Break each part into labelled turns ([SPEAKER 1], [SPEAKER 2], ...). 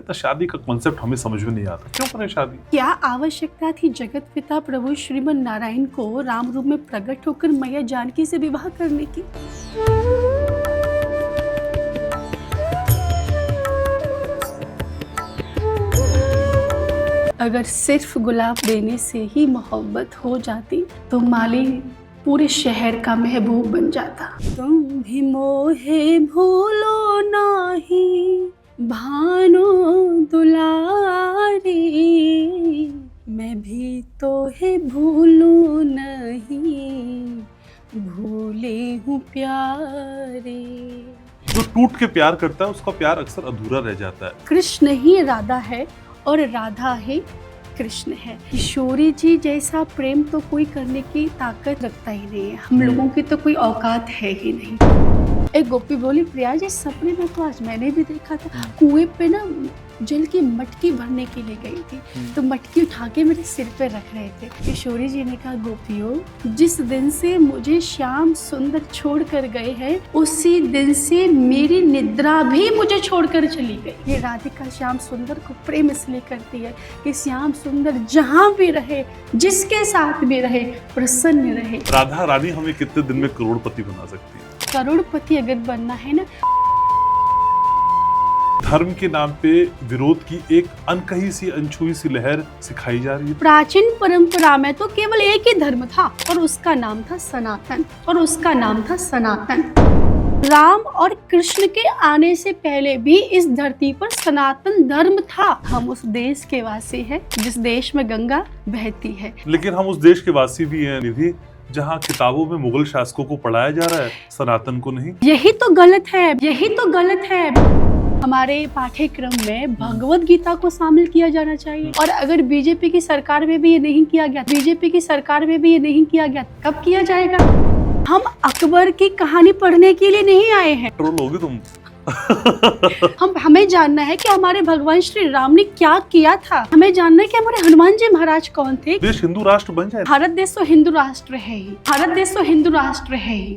[SPEAKER 1] कहता शादी का कॉन्सेप्ट हमें समझ में नहीं आता, क्यों करें शादी?
[SPEAKER 2] क्या आवश्यकता थी जगत पिता प्रभु श्रीमन नारायण को राम रूप में प्रकट होकर मैया जानकी से विवाह करने की? अगर सिर्फ गुलाब देने से ही मोहब्बत हो जाती तो माली पूरे शहर का महबूब बन जाता। तुम भी मोहे भूलो नाही भानो दुलारी, मैं भी तो है भूलूं नहीं भूले हूँ प्यारे।
[SPEAKER 1] जो टूट के प्यार करता है उसका प्यार अक्सर अधूरा रह जाता है।
[SPEAKER 2] कृष्ण ही राधा है और राधा ही कृष्ण है। किशोरी जी जैसा प्रेम तो कोई करने की ताकत रखता ही नहीं है, हम लोगों की तो कोई औकात है ही नहीं। एक गोपी बोली, प्रिया जी सपने में तो आज मैंने भी देखा था, कुएं पे ना जल की मटकी भरने के लिए गई थी, तो मटकी उठा के मेरे सिर पे रख रहे थे। किशोरी जी ने कहा, गोपियों जिस दिन से मुझे श्याम सुंदर छोड़ कर गए हैं उसी दिन से मेरी निद्रा भी मुझे छोड़कर चली गई। ये राधिका श्याम सुंदर को प्रेम इसलिए करती है कि श्याम सुंदर जहाँ भी रहे, जिसके साथ भी रहे, प्रसन्न रहे।
[SPEAKER 1] राधा रानी हमें कितने दिन में करोड़पति बना सकती है?
[SPEAKER 2] करोड़पति अगर बनना है ना,
[SPEAKER 1] धर्म के नाम पे विरोध की एक अनकही सी अनछुई सी लहर सिखाई जा रही है।
[SPEAKER 2] प्राचीन परंपरा में तो केवल एक ही धर्म था और उसका नाम था सनातन, और उसका नाम था सनातन। राम और कृष्ण के आने से पहले भी इस धरती पर सनातन धर्म था। हम उस देश के वासी हैं जिस देश में गंगा बहती है।
[SPEAKER 1] लेकिन हम उस देश के वासी भी हैं निधि जहाँ किताबों में मुगल शासकों को पढ़ाया जा रहा है, सनातन को नहीं।
[SPEAKER 2] यही तो गलत है, यही तो गलत है। हमारे पाठ्यक्रम में भगवत गीता को शामिल किया जाना चाहिए। और अगर बीजेपी की सरकार में भी ये नहीं किया गया, बीजेपी की सरकार में भी ये नहीं किया गया, कब किया जाएगा? हम अकबर की कहानी पढ़ने के लिए नहीं आए हैं।
[SPEAKER 1] ट्रोल होगी तुम।
[SPEAKER 2] हमें जानना है कि हमारे भगवान श्री राम ने क्या किया था। हमें जानना है कि हमारे हनुमान जी महाराज कौन थे।
[SPEAKER 1] देश हिंदू राष्ट्र बन जाए।
[SPEAKER 2] भारत देश तो हिंदू राष्ट्र है ही, भारत देश तो हिंदू राष्ट्र है ही।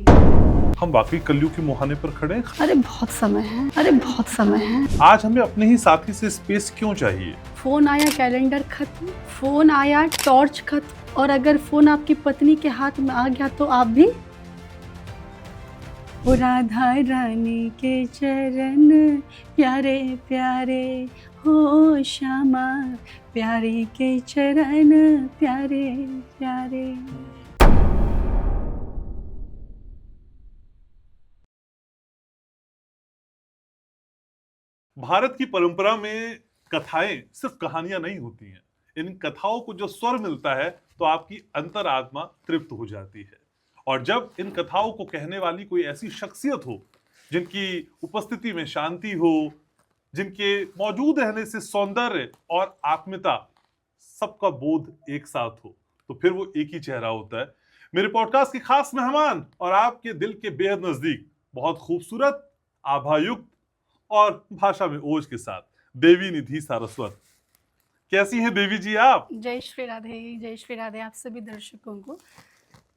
[SPEAKER 1] हम वाकई कलयुग के मुहाने पर खड़े हैं।
[SPEAKER 2] अरे बहुत समय है, अरे बहुत समय है।
[SPEAKER 1] आज हमें अपने ही साथी से स्पेस क्यों चाहिए?
[SPEAKER 2] फोन आया कैलेंडर खत्म, फोन आया टॉर्च खत्म, और अगर फोन आपकी पत्नी के हाथ में आ गया तो आप भी। ओ राधा रानी के चरण प्यारे प्यारे हो श्यामा, प्यारे के चरण प्यारे प्यारे।
[SPEAKER 1] भारत की परंपरा में कथाएं सिर्फ कहानियां नहीं होती हैं। इन कथाओं को जो स्वर मिलता है तो आपकी अंतरात्मा तृप्त हो जाती है। और जब इन कथाओं को कहने वाली कोई ऐसी शख्सियत हो जिनकी उपस्थिति में शांति हो, जिनके मौजूद रहने से सौंदर्य और आत्मीयता सबका बोध एक साथ हो, तो फिर वो एक ही चेहरा होता है। मेरे पॉडकास्ट के खास मेहमान और आपके दिल के बेहद नजदीक, बहुत खूबसूरत, आभायुक्त और भाषा में ओज के साथ देवी निधि सारस्वत। कैसी हैं देवी जी आप?
[SPEAKER 2] जय श्री राधे, जय श्री राधे आप सभी दर्शकों को।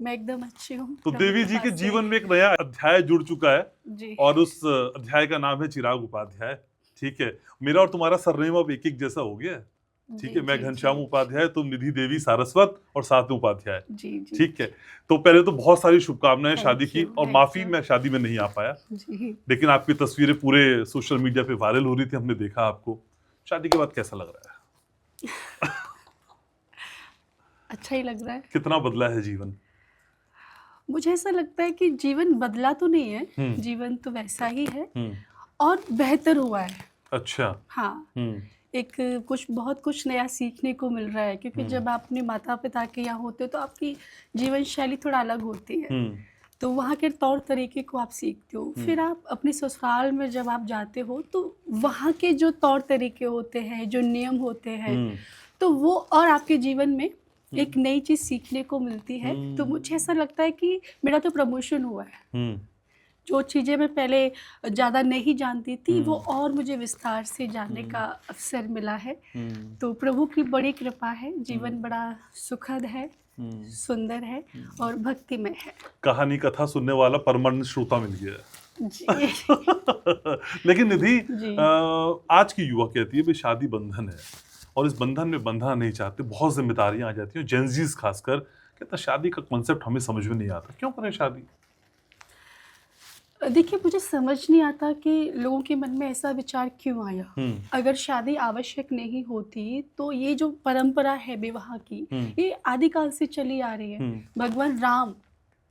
[SPEAKER 2] मैं एकदम अच्छी हूँ।
[SPEAKER 1] तो देवी जी के जीवन में एक नया अध्याय जुड़ चुका है
[SPEAKER 2] जी।
[SPEAKER 1] और उस अध्याय का नाम है चिराग उपाध्याय। ठीक है, मेरा और तुम्हारा सरनेम अब एक एक जैसा हो गया है। ठीक है, मैं घनश्याम उपाध्याय, तुम निधि देवी सारस्वत और साथ में उपाध्याय।
[SPEAKER 2] जी जी।
[SPEAKER 1] ठीक है, तो पहले तो बहुत सारी शुभकामनाएं शादी की, और माफी मैं शादी में नहीं आ पाया
[SPEAKER 2] जी।
[SPEAKER 1] लेकिन आपकी तस्वीरें पूरे सोशल मीडिया पे वायरल हो रही थी, हमने देखा आपको। शादी के बाद कैसा लग रहा है?
[SPEAKER 2] अच्छा ही लग रहा है।
[SPEAKER 1] कितना बदला है जीवन?
[SPEAKER 2] मुझे ऐसा लगता है कि जीवन बदला तो नहीं है, जीवन तो वैसा ही है और बेहतर हुआ है।
[SPEAKER 1] अच्छा।
[SPEAKER 2] हाँ, एक बहुत कुछ नया सीखने को मिल रहा है, क्योंकि जब आप अपने माता पिता के यहाँ होते हो तो आपकी जीवन शैली थोड़ा अलग होती है, तो वहाँ के तौर तरीके को आप सीखते हो। फिर आप अपने ससुराल में जब आप जाते हो तो वहाँ के जो तौर तरीके होते हैं, जो नियम होते हैं, तो वो और आपके जीवन में एक नई चीज़ सीखने को मिलती है। तो मुझे ऐसा लगता है कि मेरा तो प्रमोशन हुआ है। जो चीज़ें मैं पहले ज़्यादा नहीं जानती थी वो और मुझे विस्तार से जानने का अवसर मिला है। तो प्रभु की बड़ी कृपा है, जीवन बड़ा सुखद है, सुंदर है और भक्तिमय है।
[SPEAKER 1] कहानी कथा सुनने वाला परमानेंट श्रोता मिल गया है।
[SPEAKER 2] जी
[SPEAKER 1] लेकिन निधि,
[SPEAKER 2] जी
[SPEAKER 1] आज की युवा कहती है भाई शादी बंधन है और इस बंधन में बंधना नहीं चाहते, बहुत जिम्मेदारियां आ जाती हैं, जेंजीज खासकर कहता शादी का कॉन्सेप्ट हमें समझ में नहीं आता, क्यों करें शादी?
[SPEAKER 2] देखिए, मुझे समझ नहीं आता कि लोगों के मन में ऐसा विचार क्यों आया।
[SPEAKER 1] हम्म।
[SPEAKER 2] अगर शादी आवश्यक नहीं होती तो ये जो परंपरा है विवाह की,
[SPEAKER 1] हम्म।
[SPEAKER 2] ये आदिकाल से चली आ रही है।
[SPEAKER 1] हम्म।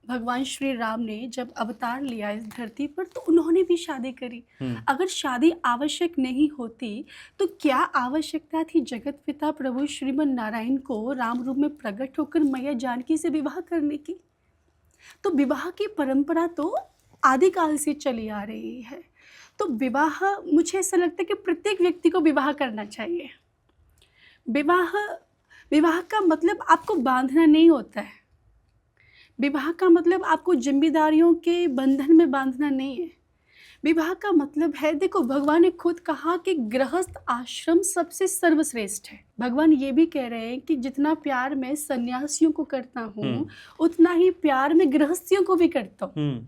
[SPEAKER 2] भगवान श्री राम ने जब अवतार लिया इस धरती पर तो उन्होंने भी शादी करी। अगर शादी आवश्यक नहीं होती तो क्या आवश्यकता थी जगत पिता प्रभु श्रीमन नारायण को राम रूप में प्रकट होकर मैया जानकी से विवाह करने की? तो विवाह की परंपरा तो आदिकाल से चली आ रही है। तो विवाह, मुझे ऐसा लगता है कि प्रत्येक व्यक्ति को विवाह करना चाहिए। विवाह का मतलब आपको बांधना नहीं होता है। विवाह का मतलब आपको जिम्मेदारियों के बंधन में बांधना नहीं है। विवाह का मतलब है, देखो भगवान ने खुद कहा कि गृहस्थ आश्रम सबसे सर्वश्रेष्ठ है। भगवान ये भी कह रहे हैं कि जितना प्यार मैं सन्यासियों को करता हूँ उतना ही प्यार मैं गृहस्थियों को भी करता हूँ।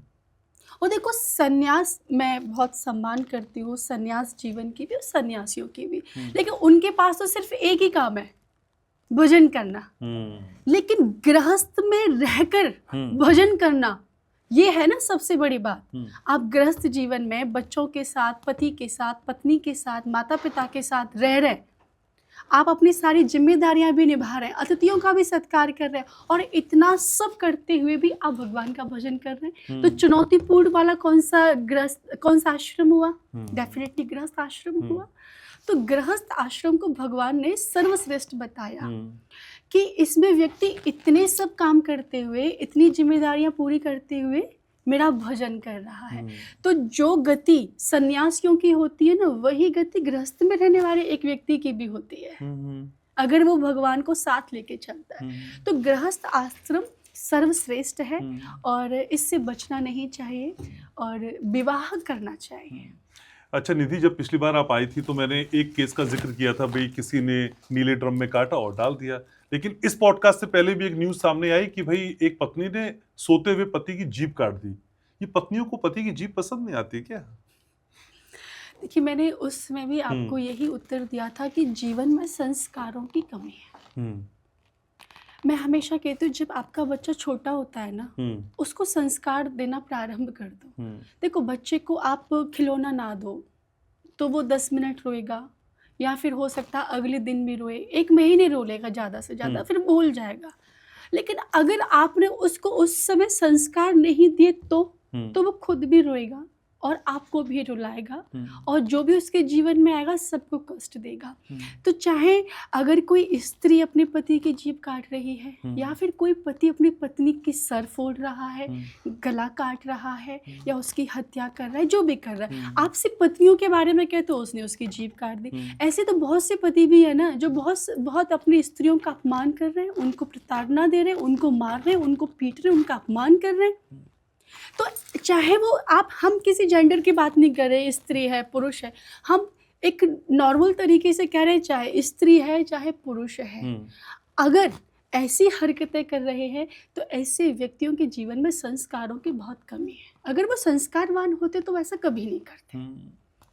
[SPEAKER 2] और देखो, सन्यास मैं बहुत सम्मान करती हूँ, सन्यास जीवन की भी और सन्यासियों की भी, लेकिन उनके पास तो सिर्फ एक ही काम है, भजन करना। लेकिन गृहस्थ में रहकर भजन करना, ये है ना सबसे बड़ी बात। आप गृहस्थ जीवन में बच्चों के साथ, पति के साथ, पत्नी के साथ, माता पिता के साथ रह रहे, आप अपनी सारी जिम्मेदारियां भी निभा रहे हैं, अतिथियों का भी सत्कार कर रहे हैं, और इतना सब करते हुए भी आप भगवान का भजन कर रहे हैं। तो चुनौतीपूर्ण वाला कौन सा आश्रम हुआ? डेफिनेटली गृहस्थ आश्रम हुआ। तो गृहस्थ आश्रम को भगवान ने सर्वश्रेष्ठ बताया कि इसमें व्यक्ति इतने सब काम करते हुए, इतनी जिम्मेदारियां पूरी करते हुए मेरा भजन कर रहा है। तो जो गति सन्यासियों की होती है ना, वही गति गृहस्थ में रहने वाले एक व्यक्ति की भी होती है, अगर वो भगवान को साथ लेके चलता है। तो गृहस्थ आश्रम सर्वश्रेष्ठ है और इससे बचना नहीं चाहिए और विवाह करना चाहिए।
[SPEAKER 1] अच्छा निधि, जब पिछली बार आप आई थी तो मैंने एक केस का जिक्र किया था, भाई किसी ने नीले ड्रम में काटा और डाल दिया, लेकिन इस पॉडकास्ट से पहले भी एक न्यूज सामने आई कि भाई एक पत्नी ने सोते हुए पति की जीभ काट दी। ये पत्नियों को पति की जीभ पसंद नहीं आती क्या?
[SPEAKER 2] देखिए, मैंने उसमें भी आपको यही उत्तर दिया था कि जीवन में संस्कारों की कमी है। मैं हमेशा कहती हूँ, जब आपका बच्चा छोटा होता है ना, उसको संस्कार देना प्रारंभ कर दो। देखो, बच्चे को आप खिलौना ना दो तो वो 10 मिनट रोएगा, या फिर हो सकता है अगले दिन भी रोए, 1 महीने रो लेगा ज़्यादा से ज़्यादा, फिर भूल जाएगा। लेकिन अगर आपने उसको उस समय संस्कार नहीं दिए तो वो खुद भी रोएगा और आपको भी रुलाएगा, और जो भी उसके जीवन में आएगा सबको कष्ट देगा। तो चाहे अगर कोई स्त्री अपने पति की जीभ काट रही है, या फिर कोई पति अपनी पत्नी की सर फोड़ रहा है, गला काट रहा है, या उसकी हत्या कर रहा है, जो भी कर रहा है, आपसे पत्नियों के बारे में कहते हो उसने उसकी जीभ काट दी। ऐसे तो बहुत से पति भी है ना जो बहुत अपनी स्त्रियों का अपमान कर रहे हैं, उनको प्रताड़ना दे रहे हैं, उनको मार रहे हैं, उनको पीट रहे हैं, उनका अपमान कर रहे हैं। तो चाहे वो हम किसी जेंडर की बात नहीं कर रहे, स्त्री है पुरुष है, हम एक नॉर्मल तरीके से कह रहे हैं, चाहे स्त्री है चाहे पुरुष है, अगर ऐसी हरकतें कर रहे हैं तो ऐसे व्यक्तियों के जीवन में संस्कारों की बहुत कमी है। अगर वो संस्कारवान होते तो वैसा कभी नहीं करते।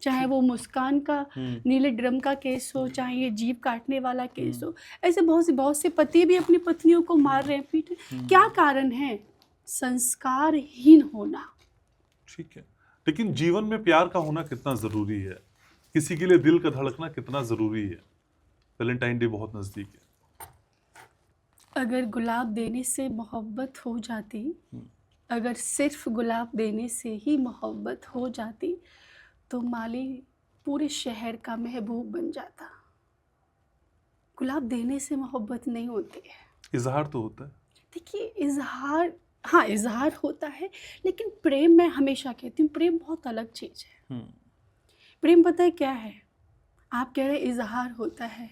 [SPEAKER 2] चाहे वो मुस्कान का नीले ड्रम का केस हो, चाहे ये जीभ काटने वाला केस हो, ऐसे बहुत से पति भी अपनी पत्नियों को मार रहे हैं, पीट रहे हैं। क्या कारण है? संस्कारहीन होना।
[SPEAKER 1] ठीक है, लेकिन जीवन में प्यार का होना कितना जरूरी है, किसी के लिए दिल का धड़कना कितना जरूरी है? वैलेंटाइन डे बहुत नजदीक है।
[SPEAKER 2] अगर गुलाब देने से मोहब्बत हो जाती, अगर सिर्फ गुलाब देने से ही मोहब्बत हो जाती तो माली पूरे शहर का महबूब बन जाता। गुलाब देने से मोहब्बत नहीं होती है,
[SPEAKER 1] इजहार तो होता है।
[SPEAKER 2] देखिए, इजहार होता है, लेकिन प्रेम, मैं हमेशा कहती हूँ प्रेम बहुत अलग चीज़ है। प्रेम पता है क्या है? आप कह रहे इजहार होता है,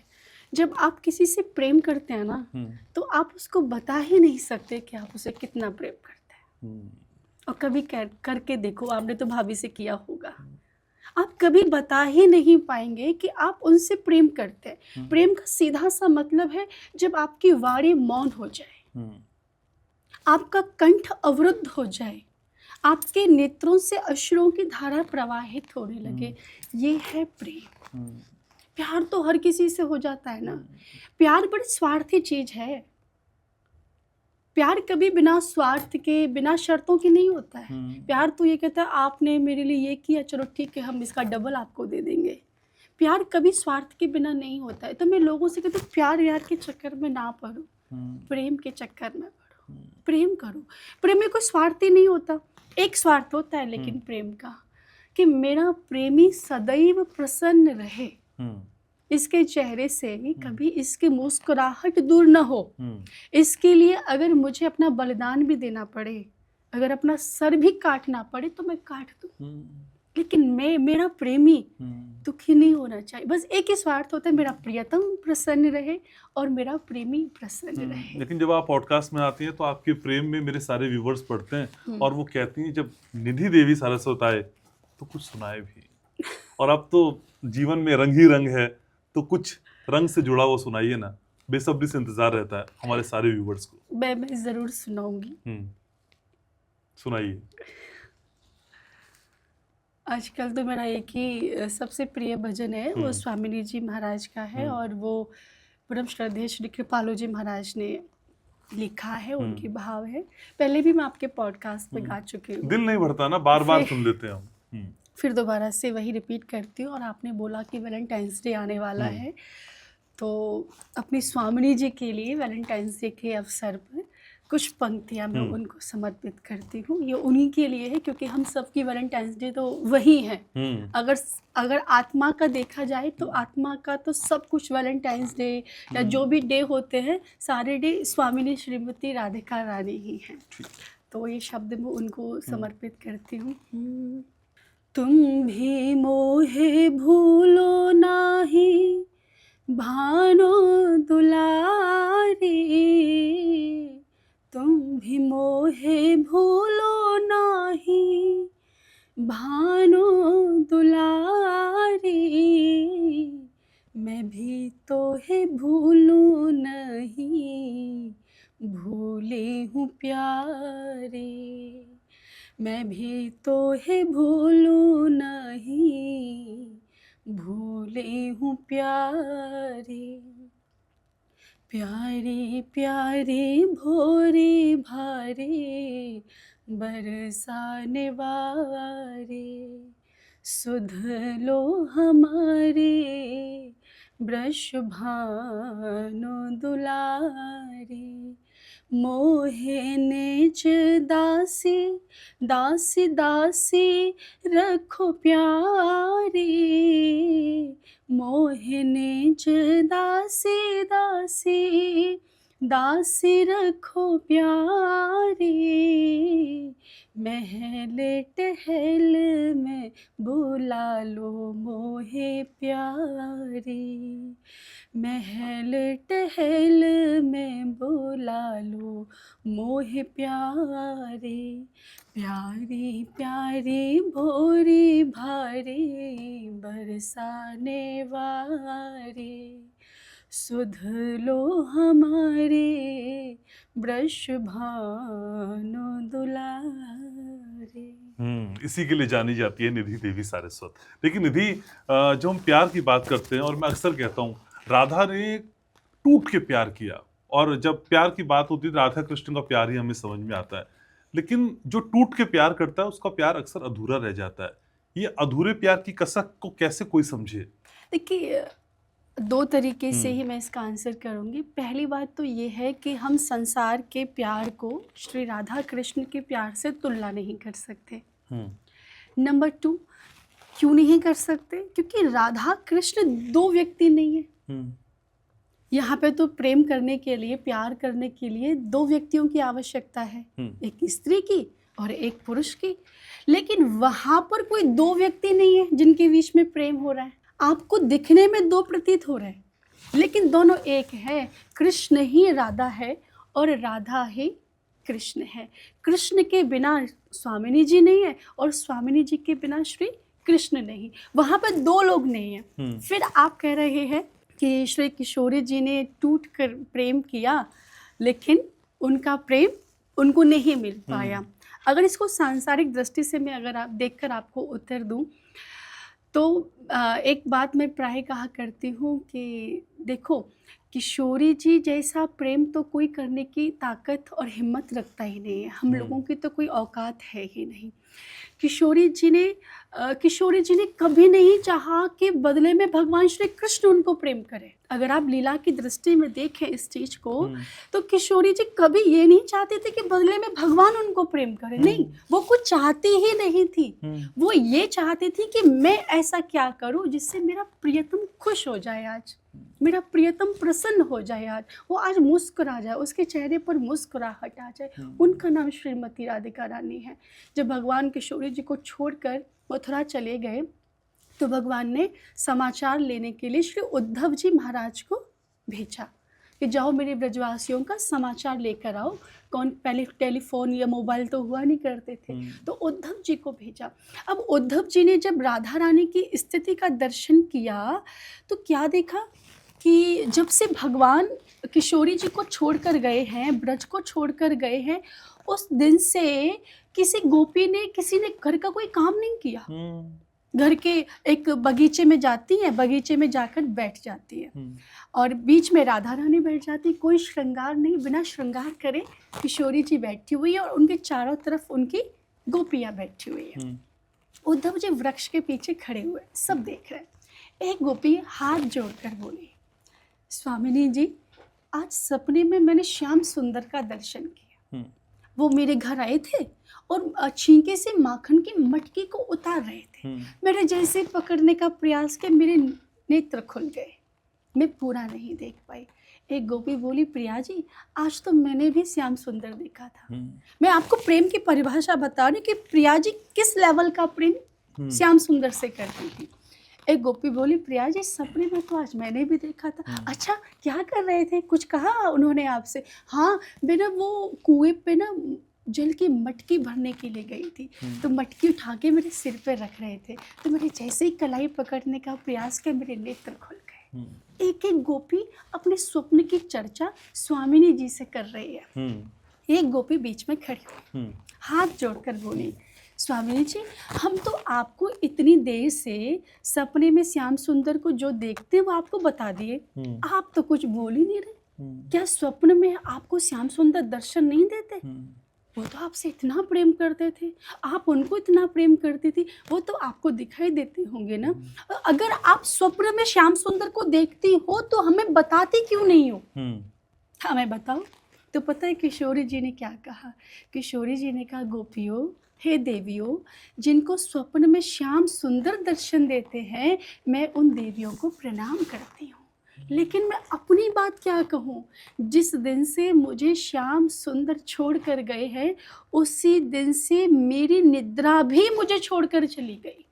[SPEAKER 2] जब आप किसी से प्रेम करते हैं ना तो आप उसको बता ही नहीं सकते कि आप उसे कितना प्रेम करते हैं। और कभी करके देखो, आपने तो भाभी से किया होगा, आप कभी बता ही नहीं पाएंगे कि आप उनसे प्रेम करते हैं। प्रेम का सीधा सा मतलब है जब आपकी वाणी मौन हो जाए, आपका कंठ अवरुद्ध हो जाए, आपके नेत्रों से अश्रुओं की धारा प्रवाहित होने लगे। ये है प्रेम। प्यार तो हर किसी से हो जाता है ना। प्यार बड़ी स्वार्थी चीज है। प्यार कभी बिना स्वार्थ के, बिना शर्तों के नहीं होता है। प्यार तो ये कहता है आपने मेरे लिए ये किया, चलो ठीक है हम इसका डबल आपको दे देंगे। प्यार कभी स्वार्थ के बिना नहीं होता है। तो मैं लोगों से कहती हूँ प्यार यार के चक्कर में ना पड़ो, प्रेम के चक्कर में पड़ो। प्रेम करो। प्रेम में कोई स्वार्थ ही नहीं होता। एक स्वार्थ होता है लेकिन प्रेम का, कि मेरा प्रेमी सदैव प्रसन्न रहे, इसके चेहरे से ही कभी इसकी मुस्कुराहट दूर न हो। इसके लिए अगर मुझे अपना बलिदान भी देना पड़े, अगर अपना सर भी काटना पड़े तो मैं काट दूं, लेकिन मेरा प्रेमी दुखी नहीं होना चाहिए। बस एक ही स्वार्थ होता है, मेरा प्रियतम प्रसन्न रहे और मेरा प्रेमी प्रसन्न रहे।
[SPEAKER 1] लेकिन जब आप पॉडकास्ट में आती हैं तो आपके प्रेम में मेरे सारे व्यूवर्स पढ़ते हैं और वो कहती हैं जब निधि देवी सारस्वत आए तो कुछ सुनाए भी। और अब तो जीवन में रंग ही रंग है, तो कुछ रंग से जुड़ा हुआ सुनाइए ना। बेसब्री से इंतजार रहता है हमारे सारे व्यूवर्स को।
[SPEAKER 2] मैं जरूर सुनाऊंगी।
[SPEAKER 1] सुनाइए।
[SPEAKER 2] आजकल तो मेरा एक ही सबसे प्रिय भजन है, वो स्वामिनी जी महाराज का है और वो परम श्रद्धेय श्री कृपालु जी महाराज ने लिखा है, उनके भाव है। पहले भी मैं आपके पॉडकास्ट में गा चुकी हूँ।
[SPEAKER 1] दिल नहीं भरता ना, बार बार सुन लेते हैं हम।
[SPEAKER 2] फिर दोबारा से वही रिपीट करती हूँ। और आपने बोला कि वैलेंटाइंस डे आने वाला है, तो अपनी स्वामिनी जी के लिए वैलेंटाइंस डे के अवसर पर कुछ पंक्तियाँ मैं उनको समर्पित करती हूँ। ये उन्हीं के लिए है क्योंकि हम सबकी वैलेंटाइंस डे तो वही है। अगर आत्मा का देखा जाए तो आत्मा का तो सब कुछ वैलेंटाइंस डे या जो भी डे होते हैं, सारे डे स्वामिनी श्रीमती राधिका रानी ही हैं। तो ये शब्द मैं उनको समर्पित करती हूँ। तुम भी मोहे भूलो नाही भानो दुलारी, तुम भी मोहे भूलो नाही भानो दुलारी, मैं भी तोहे भूलूं नहीं भूली हूँ प्यारी, मैं भी तोहे भूलूं नहीं भूली हूँ प्यारी। प्यारी प्यारी भोरी भारी बरसाने वारी, सुध लो हमारे ब्रश भानु दुलारी, मोहे नेच दासी दासी दासी रखो प्यारी, मोहे नेच दासी दासी दासी रखो प्यारी, महल टहल में बुला लो मोहे प्यारी, महल टहल में बुला लो मोहे प्यारी। प्यारी प्यारी भोरी भारी बरसाने वारी, सुध लो हमारे ब्रश भानु दुलारे।
[SPEAKER 1] इसी के लिए जानी जाती है निधि देवी सारस्वत। लेकिन निधि, जो हम प्यार की बात करते हैं, और मैं अक्सर कहता हूँ राधा ने टूट के प्यार किया, और जब प्यार की बात होती है राधा कृष्ण का प्यार ही हमें समझ में आता है। लेकिन जो टूट के प्यार करता है उसका प्यार अक्सर अधूरा रह जाता है। ये अधूरे प्यार की कसक को कैसे कोई समझे?
[SPEAKER 2] देखिए, दो तरीके से ही मैं इसका आंसर करूंगी। पहली बात तो ये है कि हम संसार के प्यार को श्री राधा कृष्ण के प्यार से तुलना नहीं कर सकते। नंबर 2, क्यों नहीं कर सकते? क्योंकि राधा कृष्ण दो व्यक्ति नहीं है। यहाँ पे तो प्रेम करने के लिए, प्यार करने के लिए दो व्यक्तियों की आवश्यकता है, एक स्त्री की और एक पुरुष की। लेकिन वहाँ पर कोई दो व्यक्ति नहीं है जिनके बीच में प्रेम हो रहा है। आपको दिखने में दो प्रतीत हो रहे हैं, लेकिन दोनों एक है। कृष्ण ही राधा है और राधा ही कृष्ण है। कृष्ण के बिना स्वामिनी जी नहीं है और स्वामिनी जी के बिना श्री कृष्ण नहीं। वहाँ पर दो लोग नहीं हैं। फिर आप कह रहे हैं कि श्री किशोरी जी ने टूट कर प्रेम किया, लेकिन उनका प्रेम उनको नहीं मिल पाया। अगर इसको सांसारिक दृष्टि से मैं अगर आप देखकर आपको उत्तर दूं, तो एक बात मैं प्राय कहा करती हूँ कि देखो, किशोरी जी जैसा प्रेम तो कोई करने की ताकत और हिम्मत रखता ही नहीं है। हम लोगों की तो कोई औकात है ही नहीं। किशोरी जी ने कभी नहीं चाहा कि बदले में भगवान श्री कृष्ण उनको प्रेम करें। अगर आप लीला की दृष्टि में देखें इस चीज को, तो किशोरी जी कभी ये नहीं चाहते थे कि बदले में भगवान उनको प्रेम करें। नहीं, वो कुछ चाहती ही नहीं थी। वो ये चाहती थी कि मैं ऐसा क्या करूं जिससे मेरा प्रियतम खुश हो जाए, आज मेरा प्रियतम प्रसन्न हो जाए, आज वो आज मुस्कुरा जाए, उसके चेहरे पर मुस्कुराहट आ जाए। उनका नाम श्रीमती राधिका रानी है। जब भगवान किशोरी जी को छोड़कर मथुरा चले गए, तो भगवान ने समाचार लेने के लिए श्री उद्धव जी महाराज को भेजा कि जाओ मेरे ब्रजवासियों का समाचार लेकर आओ। कौन, पहले टेलीफोन या मोबाइल तो हुआ नहीं करते थे, तो उद्धव जी को भेजा। अब उद्धव जी ने जब राधा रानी की स्थिति का दर्शन किया, तो क्या देखा कि जब से भगवान किशोरी जी को छोड़कर गए हैं, ब्रज को छोड़कर गए हैं, उस दिन से किसी गोपी ने, किसी ने घर का कोई काम नहीं किया। घर के एक बगीचे में जाती है, बगीचे में जाकर बैठ जाती है और बीच में राधा रानी बैठ जाती। कोई श्रृंगार नहीं, बिना श्रृंगार करे किशोरी जी बैठी हुई है और उनके चारों तरफ उनकी गोपियां बैठी हुई है। उद्धव जी वृक्ष के पीछे खड़े हुए, सब देख रहे हैं। एक गोपी हाथ जोड़कर बोली, स्वामिनी जी, आज सपने में मैंने श्याम सुंदर का दर्शन किया। वो मेरे घर आए थे और छींके से माखन की मटकी को उतार रहे थे। मेरे जैसे पकड़ने का प्रयास किया, मेरे नेत्र खुल गए, मैं पूरा नहीं देख पाई। एक गोपी बोली, प्रिया जी, आज तो मैंने भी श्याम सुंदर देखा था। मैं आपको प्रेम की परिभाषा बता रही कि प्रिया जी किस लेवल का प्रेम श्याम सुंदर से करती थी। एक गोपी बोली, प्रिया जी, सपने में तो आज मैंने भी देखा था। अच्छा, क्या कर रहे थे, कुछ कहा उन्होंने आपसे? हाँ, मैं ना वो कुएं पे ना जल की मटकी भरने के लिए गई थी, तो मटकी उठा के मेरे सिर पे रख रहे थे, तो मैंने जैसे ही कलाई पकड़ने का प्रयास किया, मेरे नेत्र खुल गए। एक एक गोपी अपने स्वप्न की चर्चा स्वामिनी जी से कर रही है। एक गोपी बीच में खड़ी हुई, हाथ जोड़कर बोली, स्वामिनी जी, हम तो आपको इतनी देर से सपने में श्याम सुंदर को जो देखते वो आपको बता दिए, आप तो कुछ बोल ही नहीं रहे। क्या स्वप्न में आपको श्याम सुंदर दर्शन नहीं देते? वो तो आपसे इतना प्रेम करते थे, आप उनको इतना प्रेम करती थी, वो तो आपको दिखाई देते होंगे ना। अगर आप स्वप्न में श्याम सुंदर को देखती हो तो हमें बताती क्यों नहीं हो? हमें बताओ। तो पता है किशोरी जी ने क्या कहा? किशोरी जी ने कहा, गोपियों, हे देवियों, जिनको स्वप्न में श्याम सुंदर दर्शन देते हैं, मैं उन देवियों को प्रणाम करती हूँ। लेकिन मैं अपनी बात क्या कहूँ, जिस दिन से मुझे श्याम सुंदर छोड़कर गए हैं, उसी दिन से मेरी निद्रा भी मुझे छोड़कर चली गई,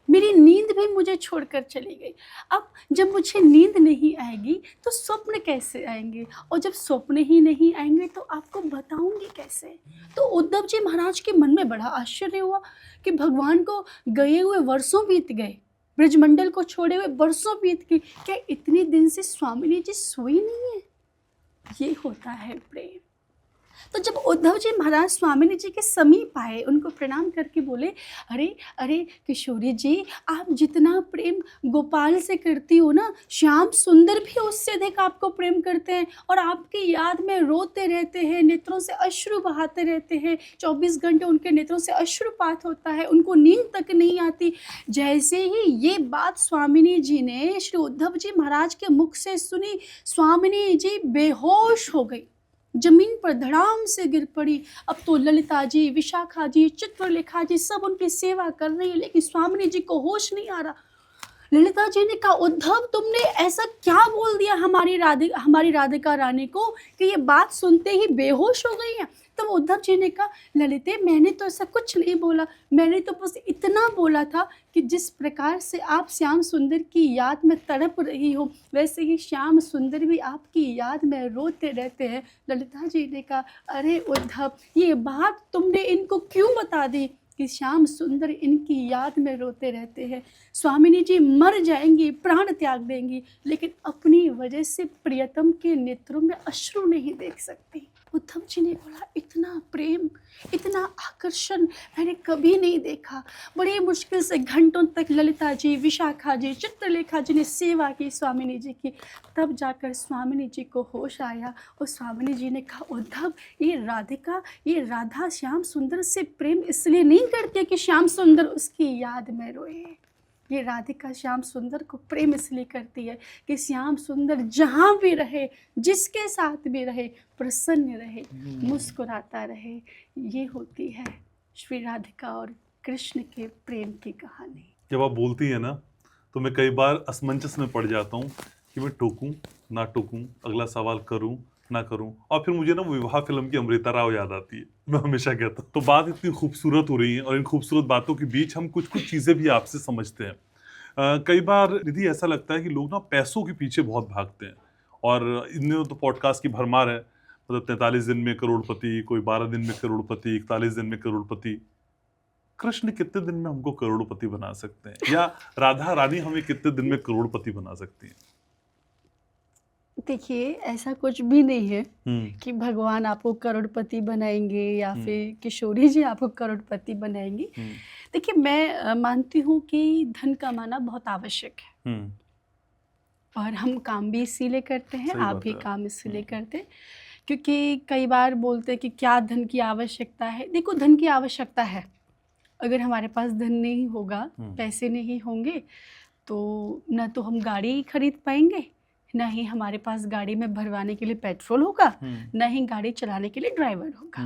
[SPEAKER 2] मेरी नींद भी मुझे छोड़कर चली गई। अब जब मुझे नींद नहीं आएगी तो स्वप्न कैसे आएंगे, और जब स्वप्न ही नहीं आएंगे तो आपको बताऊंगी कैसे? तो उद्धव जी महाराज के मन में बड़ा आश्चर्य हुआ कि भगवान को गए हुए वर्षों बीत गए, ब्रजमंडल को छोड़े हुए वर्षों बीत गए, क्या इतने दिन से स्वामिनी जी सोई नहीं है? ये होता है प्रेम। तो जब उद्धव जी महाराज स्वामिनी जी के समीप आए, उनको प्रणाम करके बोले, अरे अरे किशोरी जी, आप जितना प्रेम गोपाल से करती हो ना, श्याम सुंदर भी उससे अधिक आपको प्रेम करते हैं और आपकी याद में रोते रहते हैं, नेत्रों से अश्रु बहाते रहते हैं, 24 घंटे उनके नेत्रों से अश्रुपात होता है, उनको नींद तक नहीं आती। जैसे ही ये बात स्वामिनी जी ने श्री उद्धव जी महाराज के मुख से सुनी, स्वामिनी जी बेहोश हो गई, जमीन पर धड़ाम से गिर पड़ी। अब तो ललिता जी, विशाखा जी, चित्रलेखा जी सब उनकी सेवा कर रही है, लेकिन स्वामिनी जी को होश नहीं आ रहा। ललिता जी ने कहा, उद्धव, तुमने ऐसा क्या बोल दिया हमारी राधिका रानी को कि ये बात सुनते ही बेहोश हो गई है? तब तो उद्धव जी ने कहा, ललिते, मैंने तो ऐसा कुछ नहीं बोला, मैंने तो बस इतना बोला था कि जिस प्रकार से आप श्याम सुंदर की याद में तड़प रही हो, वैसे ही श्याम सुंदर भी आपकी याद में रोते रहते हैं। ललिता जी ने कहा, अरे उद्धव, ये बात तुमने इनको क्यों बता दी कि श्याम सुंदर इनकी याद में रोते रहते हैं? स्वामिनी जी मर जाएंगी, प्राण त्याग देंगी, लेकिन अपनी वजह से प्रियतम के नेत्रों में अश्रु नहीं देख सकती। उद्धव जी ने बोला इतना प्रेम, इतना आकर्षण मैंने कभी नहीं देखा। बड़ी मुश्किल से घंटों तक ललिता जी, विशाखा जी, चित्रलेखा जी ने सेवा की स्वामिनी जी की। तब जाकर स्वामिनी जी को होश आया और स्वामिनी जी ने कहा, उद्धव ये राधिका, ये राधा श्याम सुंदर से प्रेम इसलिए नहीं करती कि श्याम सुंदर उसकी याद में रोए। ये राधिका श्याम सुंदर को प्रेम इसलिए करती है कि श्याम सुंदर जहाँ भी रहे, जिसके साथ भी रहे, प्रसन्न रहे, मुस्कुराता रहे। ये होती है श्री राधिका और कृष्ण के प्रेम की कहानी।
[SPEAKER 1] जब आप बोलती है ना तो मैं कई बार असमंजस में पड़ जाता हूँ कि मैं टोकूं ना टोकूं, अगला सवाल करूं ना करूं, और फिर मुझे ना वो विवाह फिल्म की अमृता राव याद आती है। मैं हमेशा कहता हूँ। तो बात इतनी खूबसूरत हो रही है और इन खूबसूरत बातों के बीच हम कुछ कुछ चीज़ें भी आपसे समझते हैं। कई बार निधि ऐसा लगता है कि लोग ना पैसों के पीछे बहुत भागते हैं, और इनमें तो पॉडकास्ट की भरमार है। मतलब 43 दिन में करोड़पति, कोई 12 दिन में करोड़पति, 41 दिन में करोड़पति। कृष्ण कितने दिन में हमको करोड़पति बना सकते हैं, या राधा रानी हमें कितने दिन में करोड़पति बना सकती हैं?
[SPEAKER 2] देखिए ऐसा कुछ भी नहीं है कि भगवान आपको करोड़पति बनाएंगे या फिर किशोरी जी आपको करोड़पति बनाएंगी। देखिए मैं मानती हूँ कि धन कमाना बहुत आवश्यक है, और हम काम भी इसीलिए करते हैं,
[SPEAKER 1] सही
[SPEAKER 2] आप
[SPEAKER 1] बात
[SPEAKER 2] भी
[SPEAKER 1] है।
[SPEAKER 2] काम इसीलिए करते हैं। क्योंकि कई बार बोलते हैं कि क्या धन की आवश्यकता है। देखो धन की आवश्यकता है, अगर हमारे पास धन नहीं होगा, पैसे नहीं होंगे, तो न तो हम गाड़ी खरीद पाएंगे, न ही हमारे पास गाड़ी में भरवाने के लिए पेट्रोल होगा, न ही गाड़ी चलाने के लिए ड्राइवर होगा।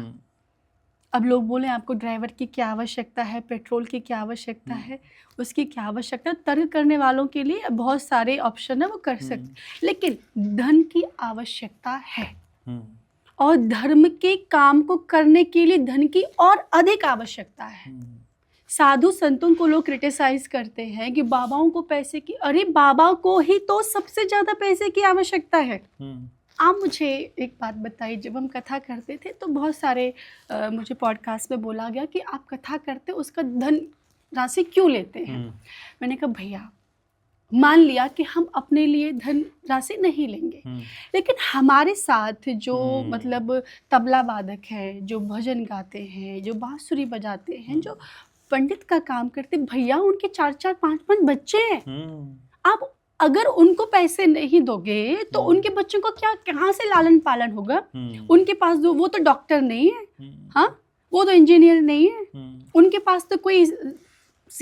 [SPEAKER 2] अब लोग बोले आपको ड्राइवर की क्या आवश्यकता है, पेट्रोल की क्या आवश्यकता है, उसकी क्या आवश्यकता है। तर्क करने वालों के लिए बहुत सारे ऑप्शन है, वो कर सकते, लेकिन धन की आवश्यकता है। और धर्म के काम को करने के लिए धन की और अधिक आवश्यकता है। साधु संतों को लोग क्रिटिसाइज करते हैं कि बाबाओं को पैसे की, अरे बाबा को ही तो सबसे ज्यादा पैसे की आवश्यकता है। आप मुझे एक बात बताइए, जब हम कथा करते थे तो बहुत सारे मुझे पॉडकास्ट में बोला गया कि आप कथा करते उसका धन राशि क्यों लेते हैं। मैंने कहा भैया मान लिया कि हम अपने लिए धन राशि नहीं लेंगे, लेकिन हमारे साथ जो मतलब तबला वादक है, जो भजन गाते हैं, जो बांसुरी बजाते हैं, जो पंडित का काम करते, भैया उनके 4-4 5-5 बच्चे हैं। आप अगर उनको पैसे नहीं दोगे तो उनके बच्चों को क्या, कहाँ से लालन पालन होगा। उनके पास वो तो डॉक्टर नहीं है, हाँ वो तो इंजीनियर नहीं है, उनके पास तो कोई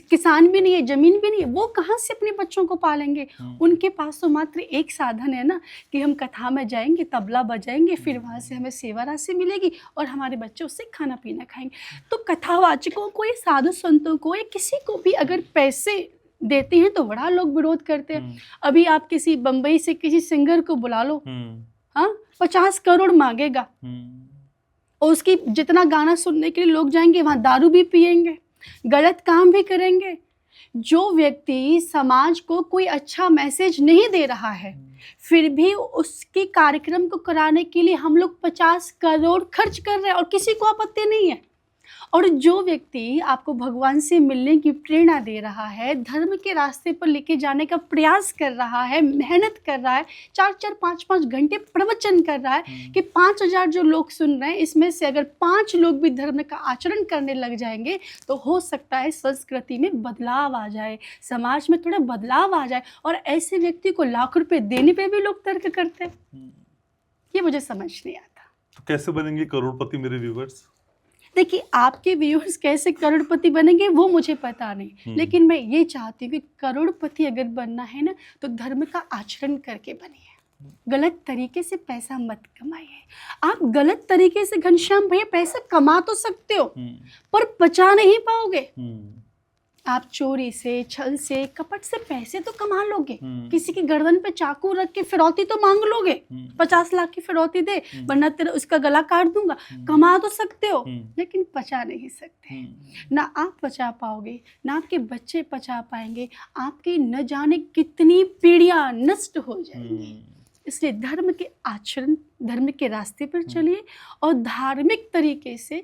[SPEAKER 2] किसान भी नहीं है, जमीन भी नहीं है, वो कहाँ से अपने बच्चों को पालेंगे। उनके पास तो मात्र एक साधन है ना कि हम कथा में जाएंगे, तबला बजाएंगे, फिर वहाँ से हमें सेवा राशि मिलेगी और हमारे बच्चे उससे खाना पीना खाएंगे। तो कथावाचकों को या साधु संतों को या किसी को भी अगर पैसे देते हैं तो बड़ा लोग विरोध करते हैं। अभी आप किसी बम्बई से किसी सिंगर को बुला लो, हाँ 50 करोड़ मांगेगा, और उसकी जितना गाना सुनने के लिए लोग जाएंगे, वहाँ दारू भी पिएंगे, गलत काम भी करेंगे। जो व्यक्ति समाज को कोई अच्छा मैसेज नहीं दे रहा है, फिर भी उसके कार्यक्रम को कराने के लिए हम लोग 50 करोड़ खर्च कर रहे हैं और किसी को आपत्ति नहीं है। और जो व्यक्ति आपको भगवान से मिलने की प्रेरणा दे रहा है, धर्म के रास्ते पर लेके जाने का प्रयास कर रहा है, मेहनत कर रहा है, 4-4 5-5 घंटे प्रवचन कर रहा है कि 5000 जो लोग सुन रहे हैं, इसमें से अगर 5 लोग भी धर्म का आचरण करने लग जाएंगे तो हो सकता है संस्कृति में बदलाव आ जाए, समाज में थोड़ा बदलाव आ जाए। और ऐसे व्यक्ति को लाख रुपए देने पे भी लोग तर्क करते हैं। ये मुझे समझ नहीं आता।
[SPEAKER 1] तो कैसे बनेंगे करोड़पति मेरे व्यूवर्स?
[SPEAKER 2] देखिए आपके व्यूअर्स कैसे करोड़पति बनेंगे वो मुझे पता नहीं, लेकिन मैं ये चाहती हूँ कि करोड़पति अगर बनना है ना तो धर्म का आचरण करके बनिए, गलत तरीके से पैसा मत कमाइए। आप गलत तरीके से घनश्याम भैया पैसा कमा तो सकते हो पर बचा नहीं पाओगे। आप चोरी से, छल से, कपट से पैसे तो कमा लोगे, किसी की गर्दन पे चाकू रख के फिरौती तो मांग लोगे, 50 लाख की फिरौती दे वरना तेरा उसका गला काट दूंगा। कमा तो सकते हो लेकिन बचा नहीं सकते। ना आप बचा पाओगे, ना आपके बच्चे बचा पाएंगे, आपकी न जाने कितनी पीढ़ियां नष्ट हो जाएंगी। इसलिए धर्म के आचरण, धर्म के रास्ते पर चलिए और धार्मिक तरीके से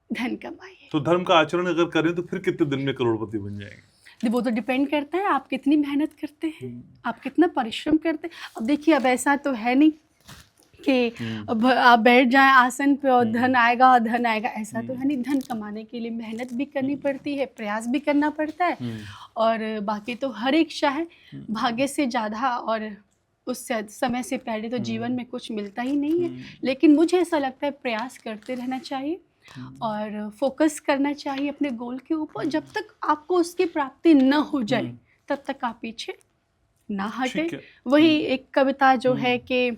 [SPEAKER 2] धन कमाइए।
[SPEAKER 1] तो धर्म का आचरण अगर करें तो फिर कितने दिन में करोड़पति बन जाएंगे?
[SPEAKER 2] वो तो डिपेंड करता है आप कितनी मेहनत करते हैं, आप कितना परिश्रम करते हैं। अब देखिए अब ऐसा तो है नहीं कि आप बैठ जाएं आसन पे और धन आएगा, धन आएगा, ऐसा तो है नहीं। धन कमाने के लिए मेहनत भी करनी पड़ती है, प्रयास भी करना पड़ता है, और बाकी तो हर इच्छा है भाग्य से ज़्यादा और उस समय से पहले तो जीवन में कुछ मिलता ही नहीं है। लेकिन मुझे ऐसा लगता है प्रयास करते रहना चाहिए और फोकस करना चाहिए अपने गोल के ऊपर। जब तक आपको उसकी प्राप्ति न हो जाए तब तक आप पीछे ना हटे। वही एक कविता जो है कि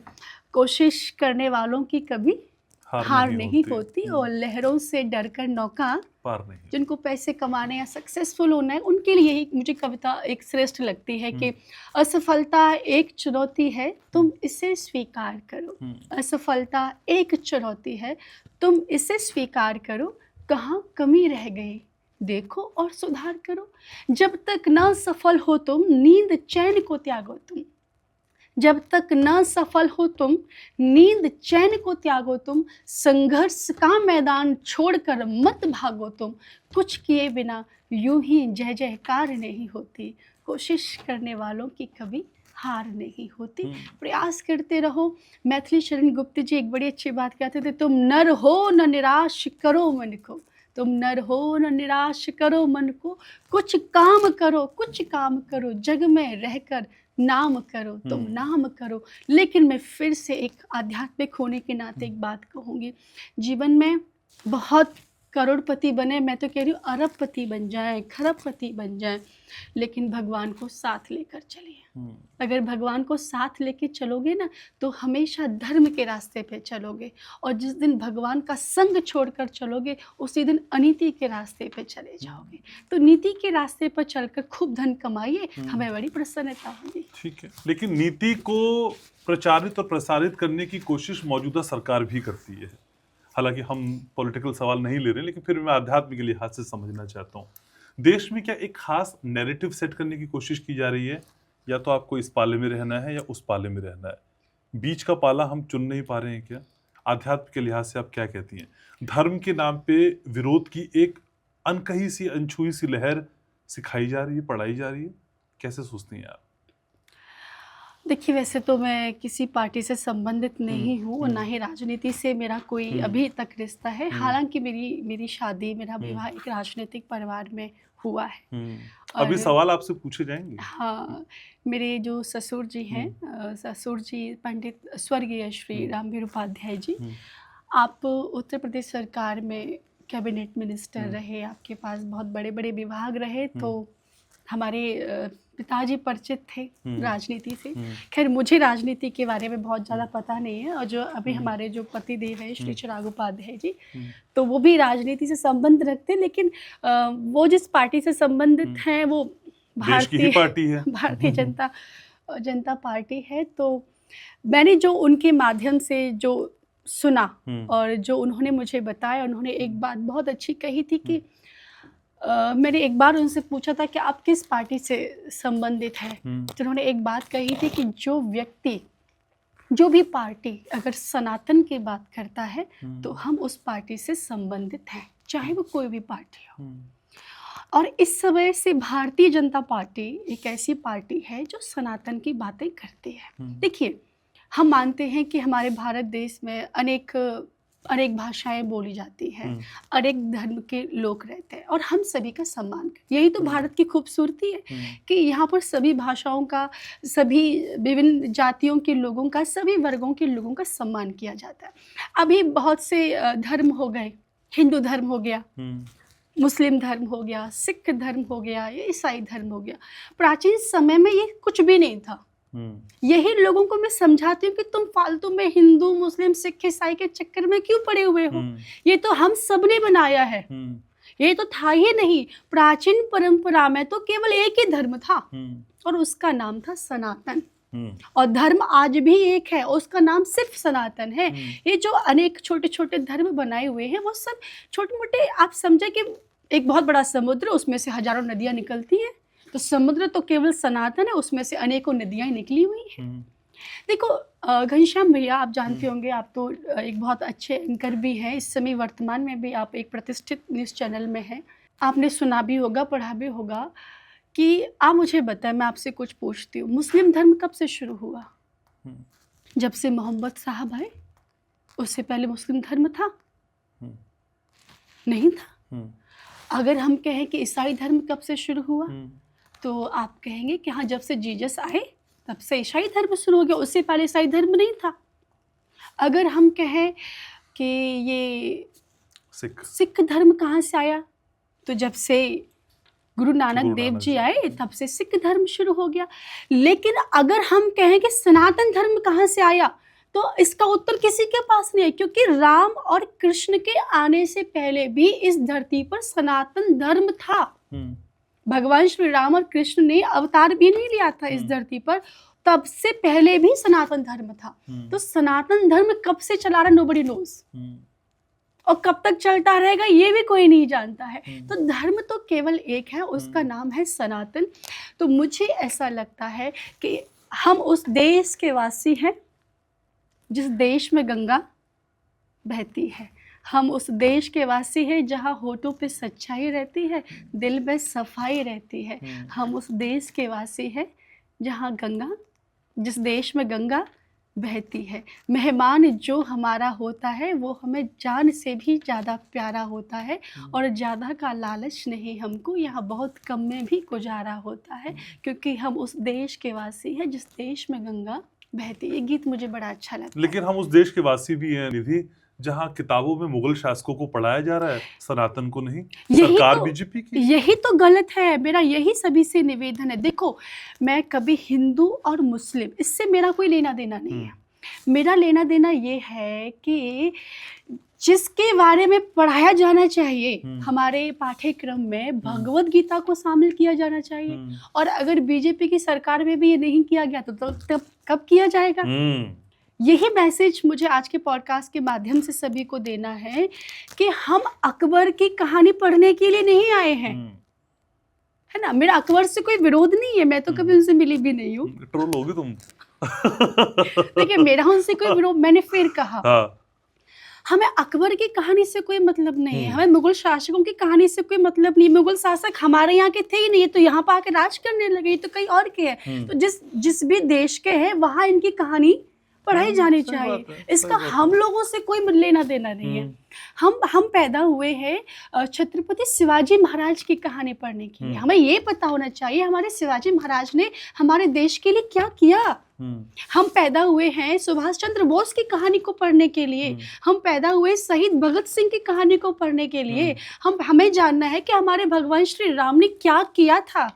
[SPEAKER 2] कोशिश करने वालों की कभी हार नहीं होती और लहरों से डरकर नौका
[SPEAKER 1] पार नहीं।
[SPEAKER 2] जिनको पैसे कमाने या सक्सेसफुल होना है उनके लिए ही मुझे कविता एक श्रेष्ठ लगती है कि असफलता एक चुनौती है, तुम इसे स्वीकार करो। असफलता एक चुनौती है, तुम इसे स्वीकार करो। कहाँ कमी रह गई देखो और सुधार करो। जब तक ना सफल हो तुम नींद चैन को त्यागो तुम। जब तक न सफल हो तुम नींद चैन को त्यागो तुम। संघर्ष का मैदान छोड़कर मत भागो तुम। कुछ किए बिना यूं ही जय जयकार नहीं होती। कोशिश करने वालों की कभी हार नहीं होती। प्रयास करते रहो। मैथिली शरण गुप्त जी एक बड़ी अच्छी बात कहते थे, तुम नर हो न निराश करो मन को। तुम नर हो न निराश करो मन को। कुछ काम करो, कुछ काम करो, जग में रहकर नाम करो, तुम नाम करो। लेकिन मैं फिर से एक आध्यात्मिक होने के नाते एक बात कहूँगी, जीवन में बहुत करोड़पति बने, मैं तो कह रही हूँ अरबपति बन जाए, खरबपति बन जाए, लेकिन भगवान को साथ लेकर चलिए। अगर भगवान को साथ लेके चलोगे ना तो हमेशा धर्म के रास्ते पे चलोगे, और जिस दिन भगवान का संग छोड़कर चलोगे उसी दिन अनीति के रास्ते पे चले जाओगे। तो नीति के रास्ते पर चलकर खूब धन कमाइए, हमें बड़ी प्रसन्नता होगी।
[SPEAKER 1] ठीक है, लेकिन नीति को प्रचारित और प्रसारित करने की कोशिश मौजूदा सरकार भी करती है। हालांकि हम पॉलिटिकल सवाल नहीं ले रहे, लेकिन फिर मैं आध्यात्म के लिहाज से समझना चाहता हूँ, देश में क्या एक खास नैरेटिव सेट करने की कोशिश की जा रही है, या तो आपको इस पाले में रहना है या उस पाले में रहना है? बीच का पाला हम चुन नहीं पा रहे हैं क्या? आध्यात्म के लिहाज से आप क्या कहती हैं? धर्म के नाम पे विरोध की एक अनकही सी अनछुई सी लहर सिखाई जा रही है, पढ़ाई जा रही है, कैसे सोचती हैं आप?
[SPEAKER 2] देखिए, वैसे तो मैं किसी पार्टी से संबंधित नहीं हूँ और ना ही राजनीति से मेरा कोई अभी तक रिश्ता है। हालांकि मेरी शादी, मेरा विवाह एक राजनीतिक परिवार में हुआ है।
[SPEAKER 1] अभी सवाल आपसे पूछे जाएंगे।
[SPEAKER 2] हाँ, मेरे जो ससुर जी हैं, ससुर जी पंडित स्वर्गीय श्री रामवीर उपाध्याय जी, आप उत्तर प्रदेश सरकार में कैबिनेट मिनिस्टर रहे, आपके पास बहुत बड़े बड़े विभाग रहे, तो हमारे पिताजी परिचित थे राजनीति से। खैर मुझे राजनीति के बारे में बहुत ज़्यादा पता नहीं है, और जो अभी हमारे जो पति देव हैं श्री चिराग उपाध्याय जी, तो वो भी राजनीति से संबंध रखते हैं, लेकिन वो जिस पार्टी से संबंधित हैं वो भारतीय
[SPEAKER 1] पार्टी है,
[SPEAKER 2] भारतीय जनता पार्टी है। तो मैंने जो उनके माध्यम से जो सुना और जो उन्होंने मुझे बताया, उन्होंने एक बात बहुत अच्छी कही थी कि मैंने एक बार उनसे पूछा था कि आप किस पार्टी से संबंधित हैं, तो उन्होंने एक बात कही थी कि जो व्यक्ति, जो भी पार्टी अगर सनातन की बात करता है तो हम उस पार्टी से संबंधित हैं, चाहे वो कोई भी पार्टी हो। और इस समय से भारतीय जनता पार्टी एक ऐसी पार्टी है जो सनातन की बातें करती है। देखिए, हम मानते हैं कि हमारे भारत देश में अनेक भाषाएं बोली जाती हैं, अनेक धर्म के लोग रहते हैं और हम सभी का सम्मान करते हैं। यही तो भारत की खूबसूरती है कि यहाँ पर सभी भाषाओं का, सभी विभिन्न जातियों के लोगों का, सभी वर्गों के लोगों का सम्मान किया जाता है। अभी बहुत से धर्म हो गए, हिंदू धर्म हो गया, मुस्लिम धर्म हो गया, सिख धर्म हो गया, या ईसाई धर्म हो गया। प्राचीन समय में ये कुछ भी नहीं था। यही लोगों को मैं समझाती हूँ कि तुम फालतू में हिंदू, मुस्लिम, सिख, ईसाई के चक्कर में क्यों पड़े हुए हो। ये तो हम सब ने बनाया है, ये तो था ही नहीं। प्राचीन परंपरा में तो केवल एक ही धर्म था और उसका नाम था सनातन। और धर्म आज भी एक है, उसका नाम सिर्फ सनातन है। ये जो अनेक छोटे छोटे धर्म बनाए हुए हैं वो सब छोटे मोटे, आप समझे कि एक बहुत बड़ा समुद्र, उसमें से हजारों नदियां निकलती हैं, तो समुद्र तो केवल सनातन है, उसमें से अनेकों नदियां निकली हुई हैं। देखो घनश्याम भैया, आप जानते होंगे, आप तो एक बहुत अच्छे एंकर भी हैं, इस समय वर्तमान में भी आप एक प्रतिष्ठित न्यूज़ चैनल में हैं। आपने सुना भी होगा, पढ़ा भी होगा कि आप मुझे बताएं, मैं आपसे कुछ पूछती हूँ, मुस्लिम धर्म कब से शुरू हुआ? जब से मोहम्मद साहब आए, उससे पहले मुस्लिम धर्म था?
[SPEAKER 1] हम्म,
[SPEAKER 2] नहीं था।
[SPEAKER 1] हम्म,
[SPEAKER 2] अगर हम कहें कि ईसाई धर्म कब से शुरू हुआ,
[SPEAKER 1] हम्म,
[SPEAKER 2] तो आप कहेंगे कि हाँ, जब से जीसस आए तब से ईसाई धर्म शुरू हो गया, उससे पहले ईसाई धर्म नहीं था। अगर हम कहें कि ये सिख धर्म कहाँ से आया, तो जब से गुरु नानक देव जी आए तब से सिख धर्म शुरू हो गया। लेकिन अगर हम कहें कि सनातन धर्म कहाँ से आया, तो इसका उत्तर किसी के पास नहीं है, क्योंकि राम और कृष्ण के आने से पहले भी इस धरती पर सनातन धर्म था। भगवान श्री राम और कृष्ण ने अवतार भी नहीं लिया था इस धरती पर, तब से पहले भी सनातन धर्म था। तो सनातन धर्म कब से चला रहा, नोबडी नोज, और कब तक चलता रहेगा ये भी कोई नहीं जानता है। तो धर्म तो केवल एक है, उसका नाम है सनातन। तो मुझे ऐसा लगता है कि हम उस देश के वासी हैं जिस देश में गंगा बहती है। हम उस देश के वासी हैं जहाँ होठों पे सच्चाई रहती है, दिल में सफाई रहती है। हम उस देश के वासी हैं जहाँ जिस देश में गंगा बहती है। मेहमान जो हमारा होता है वो हमें जान से भी ज़्यादा प्यारा होता है, और ज़्यादा का लालच नहीं हमको, यहाँ बहुत कम में भी गुजारा होता है, क्योंकि हम उस देश के वासी हैं जिस देश में गंगा बहती है। ये गीत मुझे बड़ा अच्छा लगता है।
[SPEAKER 1] लेकिन हम उस देश के वासी भी हैं निधि जहाँ किताबों में मुगल शासकों को पढ़ाया जा रहा है, सनातन को नहीं। सरकार बीजेपी की,
[SPEAKER 2] यही तो गलत है। मेरा यही सभी से निवेदन है। देखो, मैं कभी हिंदू और मुस्लिम, इससे मेरा कोई लेना देना नहीं है। मेरा लेना देना ये है कि जिसके बारे में पढ़ाया जाना चाहिए हमारे पाठ्यक्रम में, भगवत गीता को शामिल किया जाना चाहिए। और अगर बीजेपी की सरकार में भी ये नहीं किया गया तो तब कब किया जाएगा? यही मैसेज मुझे आज के पॉडकास्ट के माध्यम से सभी को देना है कि हम अकबर की कहानी पढ़ने के लिए नहीं आए हैं, है ना। मेरा अकबर से कोई विरोध नहीं है, मैं तो कभी उनसे मिली भी नहीं हूँ।
[SPEAKER 1] ट्रोल होगी तुम।
[SPEAKER 2] देखिए, मेरा उनसे कोई विरोध, मैंने फिर कहा, हमें अकबर की कहानी से कोई मतलब नहीं है, हमें मुगल शासकों की कहानी से कोई मतलब नहीं। मुगल शासक हमारे यहाँ के थे ही नहीं, तो यहाँ पर आके राज करने लगे, तो कहीं और के है। तो जिस भी देश के हैं वहाँ इनकी कहानी पढ़ाई जानी चाहिए। इसका हम लोगों से कोई लेना देना नहीं है। हम पैदा हुए हैं छत्रपति शिवाजी महाराज की कहानी पढ़ने के लिए। हमें ये पता होना चाहिए हमारे शिवाजी महाराज ने हमारे देश के लिए क्या किया। हम पैदा हुए हैं सुभाष चंद्र बोस की कहानी को पढ़ने के लिए। हम पैदा हुए शहीद भगत सिंह की कहानी को पढ़ने के लिए। हमें जानना है कि हमारे भगवान श्री राम ने क्या किया था,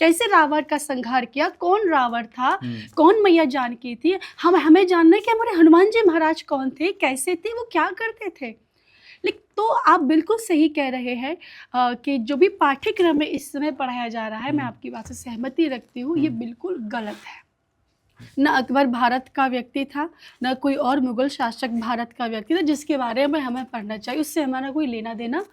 [SPEAKER 2] कैसे रावण का संहार किया, कौन रावण था, कौन मैया जानकी थी। हमें जानना है कि हमारे हनुमान जी महाराज कौन थे, कैसे थे, वो क्या करते थे। लेकिन तो आप बिल्कुल सही कह रहे हैं कि जो भी पाठ्यक्रम में इस समय पढ़ाया जा रहा है, मैं आपकी बात से सहमति रखती हूँ, ये बिल्कुल गलत है। न अकबर भारत का व्यक्ति था, न कोई और मुगल शासक भारत का व्यक्ति था जिसके बारे में हमें पढ़ना चाहिए। उससे हमारा कोई लेना देना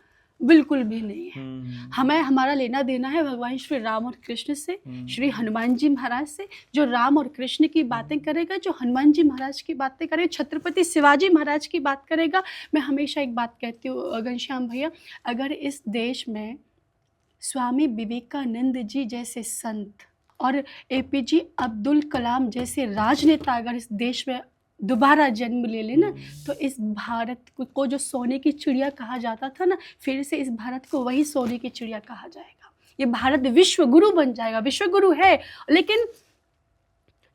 [SPEAKER 2] बिल्कुल भी नहीं है। हमारा लेना देना है भगवान श्री राम और कृष्ण से, श्री हनुमान जी महाराज से। जो राम और कृष्ण की बातें करेगा, जो हनुमान जी महाराज की बातें करेगा, छत्रपति शिवाजी महाराज की बात करेगा। मैं हमेशा एक बात कहती हूँ घनश्याम भैया, अगर इस देश में स्वामी विवेकानंद जी जैसे संत और APJ अब्दुल कलाम जैसे राजनेता अगर इस देश में दोबारा जन्म ले लेना, तो इस भारत को जो सोने की चिड़िया कहा जाता था ना, फिर से इस भारत को वही सोने की चिड़िया कहा जाएगा। ये भारत विश्व गुरु बन जाएगा। विश्व गुरु है,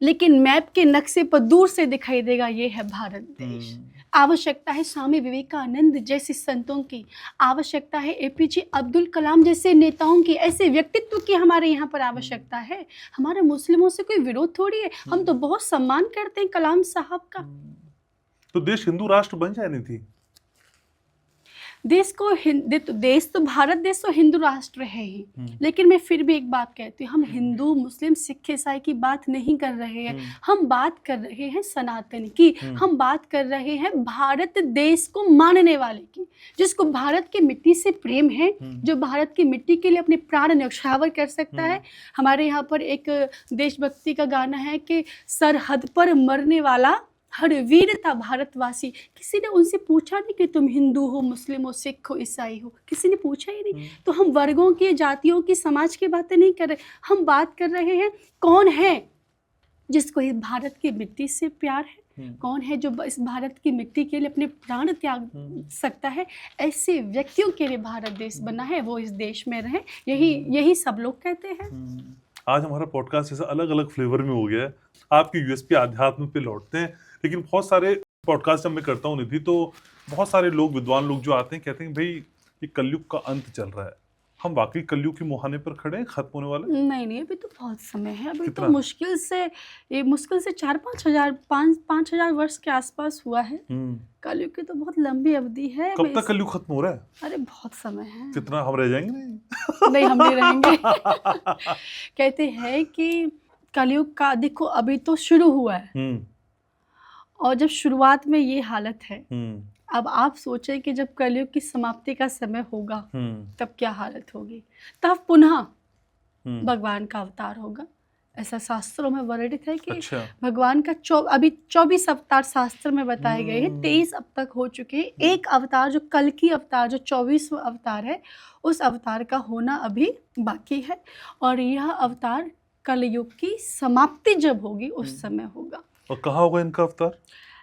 [SPEAKER 2] लेकिन मैप के नक्शे पर दूर से दिखाई देगा ये है भारत देश। आवश्यकता है स्वामी विवेकानंद जैसे संतों की, आवश्यकता है APJ अब्दुल कलाम जैसे नेताओं की, ऐसे व्यक्तित्व की हमारे यहाँ पर आवश्यकता है। हमारे मुस्लिमों से कोई विरोध थोड़ी है, हम तो बहुत सम्मान करते हैं कलाम साहब का।
[SPEAKER 1] तो देश हिंदू राष्ट्र बन जानी थी।
[SPEAKER 2] देश तो भारत देश तो हिंदू राष्ट्र है ही, लेकिन मैं फिर भी एक बात कहती हूँ, हम हिंदू मुस्लिम सिख ईसाई की बात नहीं कर रहे हैं। हम बात कर रहे हैं सनातन की। हम बात कर रहे हैं भारत देश को मानने वाले की, जिसको भारत की मिट्टी से प्रेम है, जो भारत की मिट्टी के लिए अपने प्राण न्यौछावर कर सकता है। हमारे यहाँ पर एक देशभक्ति का गाना है कि सरहद पर मरने वाला हर वीर था भारतवासी। किसी ने उनसे पूछा नहीं कि तुम हिंदू हो, मुस्लिम हो, सिख हो, ईसाई हो, किसी ने पूछा ही नहीं। तो हम वर्गों की, जातियों की, समाज की बातें नहीं कर रहे, हम बात कर रहे हैं कौन है जिसको इस भारत की मिट्टी से प्यार है, कौन है जो इस भारत की मिट्टी के लिए अपने प्राण त्याग सकता है। ऐसे व्यक्तियों के लिए भारत देश बना है, वो इस देश में रहे, यही सब लोग कहते हैं।
[SPEAKER 1] आज हमारा पॉडकास्ट जैसा अलग अलग फ्लेवर में हो गया है। आपके यूएसपी आध्यात्म पे लौटते हैं, लेकिन बहुत सारे पॉडकास्ट जब मैं करता हूँ निधि, तो बहुत सारे लोग, विद्वान लोग जो आते हैं, कहते हैं भाई ये कलयुग का अंत चल रहा है। हम वाकई कलयुग के मुहाने पर खड़े हैं, खत्म होने वाले?
[SPEAKER 2] नहीं, अभी तो बहुत समय है। अभी
[SPEAKER 1] कितना?
[SPEAKER 2] तो मुश्किल से 5 हजार वर्ष के आसपास हुआ है। कलयुग की तो बहुत लंबी अवधि है।
[SPEAKER 1] कब तक कलयुग खत्म हो रहा है?
[SPEAKER 2] अरे बहुत समय है।
[SPEAKER 1] कितना, हम रह जाएंगे? नहीं
[SPEAKER 2] हम नहीं रहेंगे। कहते हैं कि कलयुग का, देखो अभी तो शुरू हुआ है, और जब शुरुआत में ये हालत है, अब आप सोचें कि जब कलयुग की समाप्ति का समय होगा तब क्या हालत होगी। तब पुनः भगवान का अवतार होगा। ऐसा शास्त्रों में वर्णित है कि
[SPEAKER 1] अच्छा।
[SPEAKER 2] भगवान का अभी 24 अवतार शास्त्र में बताए गए हैं। 23 अब तक हो चुके हैं। एक अवतार जो कल की अवतार, जो 24वां अवतार है, उस अवतार का होना अभी बाकी है, और यह अवतार कलयुग की समाप्ति जब होगी उस समय होगा।
[SPEAKER 1] और कहाँ होगा इनका अवतार?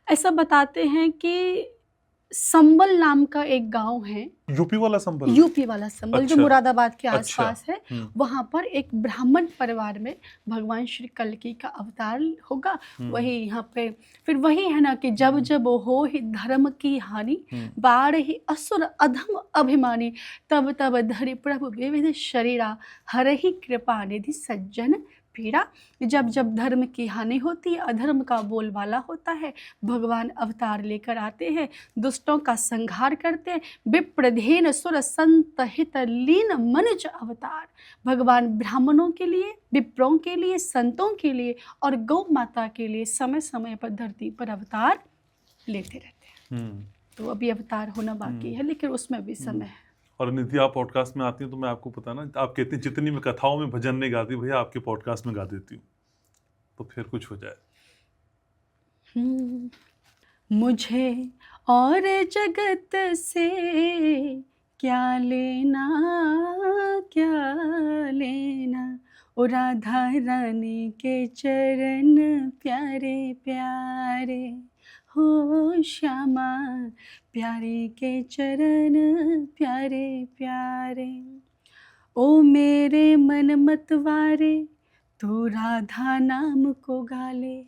[SPEAKER 2] ऐसा बताते हैं कि संबल नाम का एक गांव है,
[SPEAKER 1] यूपी वाला संबल?
[SPEAKER 2] यूपी वाला संबल।
[SPEAKER 1] अच्छा।
[SPEAKER 2] जो मुरादाबाद के
[SPEAKER 1] अच्छा।
[SPEAKER 2] आसपास है, वहां पर एक ब्राह्मण परिवार में भगवान श्री कल्की का अवतार होगा। वही यहाँ पे फिर वही है ना कि जब जब हो ही धर्म की हानि, बाढ़ ही असुर अधम अभिमानी, तब तब धरि प्रभु विविध शरीरा, हर ही कृपा निधि सज्जन पीड़ा। जब जब धर्म की हानि होती है, अधर्म का बोलबाला होता है, भगवान अवतार लेकर आते हैं, दुष्टों का संहार करते हैं। विप्रधेन सुर संत हित लीन मनुज अवतार। भगवान ब्राह्मणों के लिए, विप्रों के लिए, संतों के लिए और गौ माता के लिए समय समय पर धरती पर अवतार लेते रहते हैं। तो अभी अवतार होना बाकी है, लेकिन उसमें भी समय है।
[SPEAKER 1] और निधि, आप पॉडकास्ट में आती हैं तो मैं आपको पता ना, आप कहती हैं जितनी मैं कथाओं में भजन नहीं गाती भैया, आपके पॉडकास्ट में गा देती हूँ, तो फिर कुछ हो जाए।
[SPEAKER 2] मुझे और जगत से क्या लेना, क्या लेना, ओ राधा रानी के चरण प्यारे प्यारे, हो श्यामा प्यारी के चरण प्यारे प्यारे। ओ मेरे मन मतवारे, तू राधा नाम को गाले,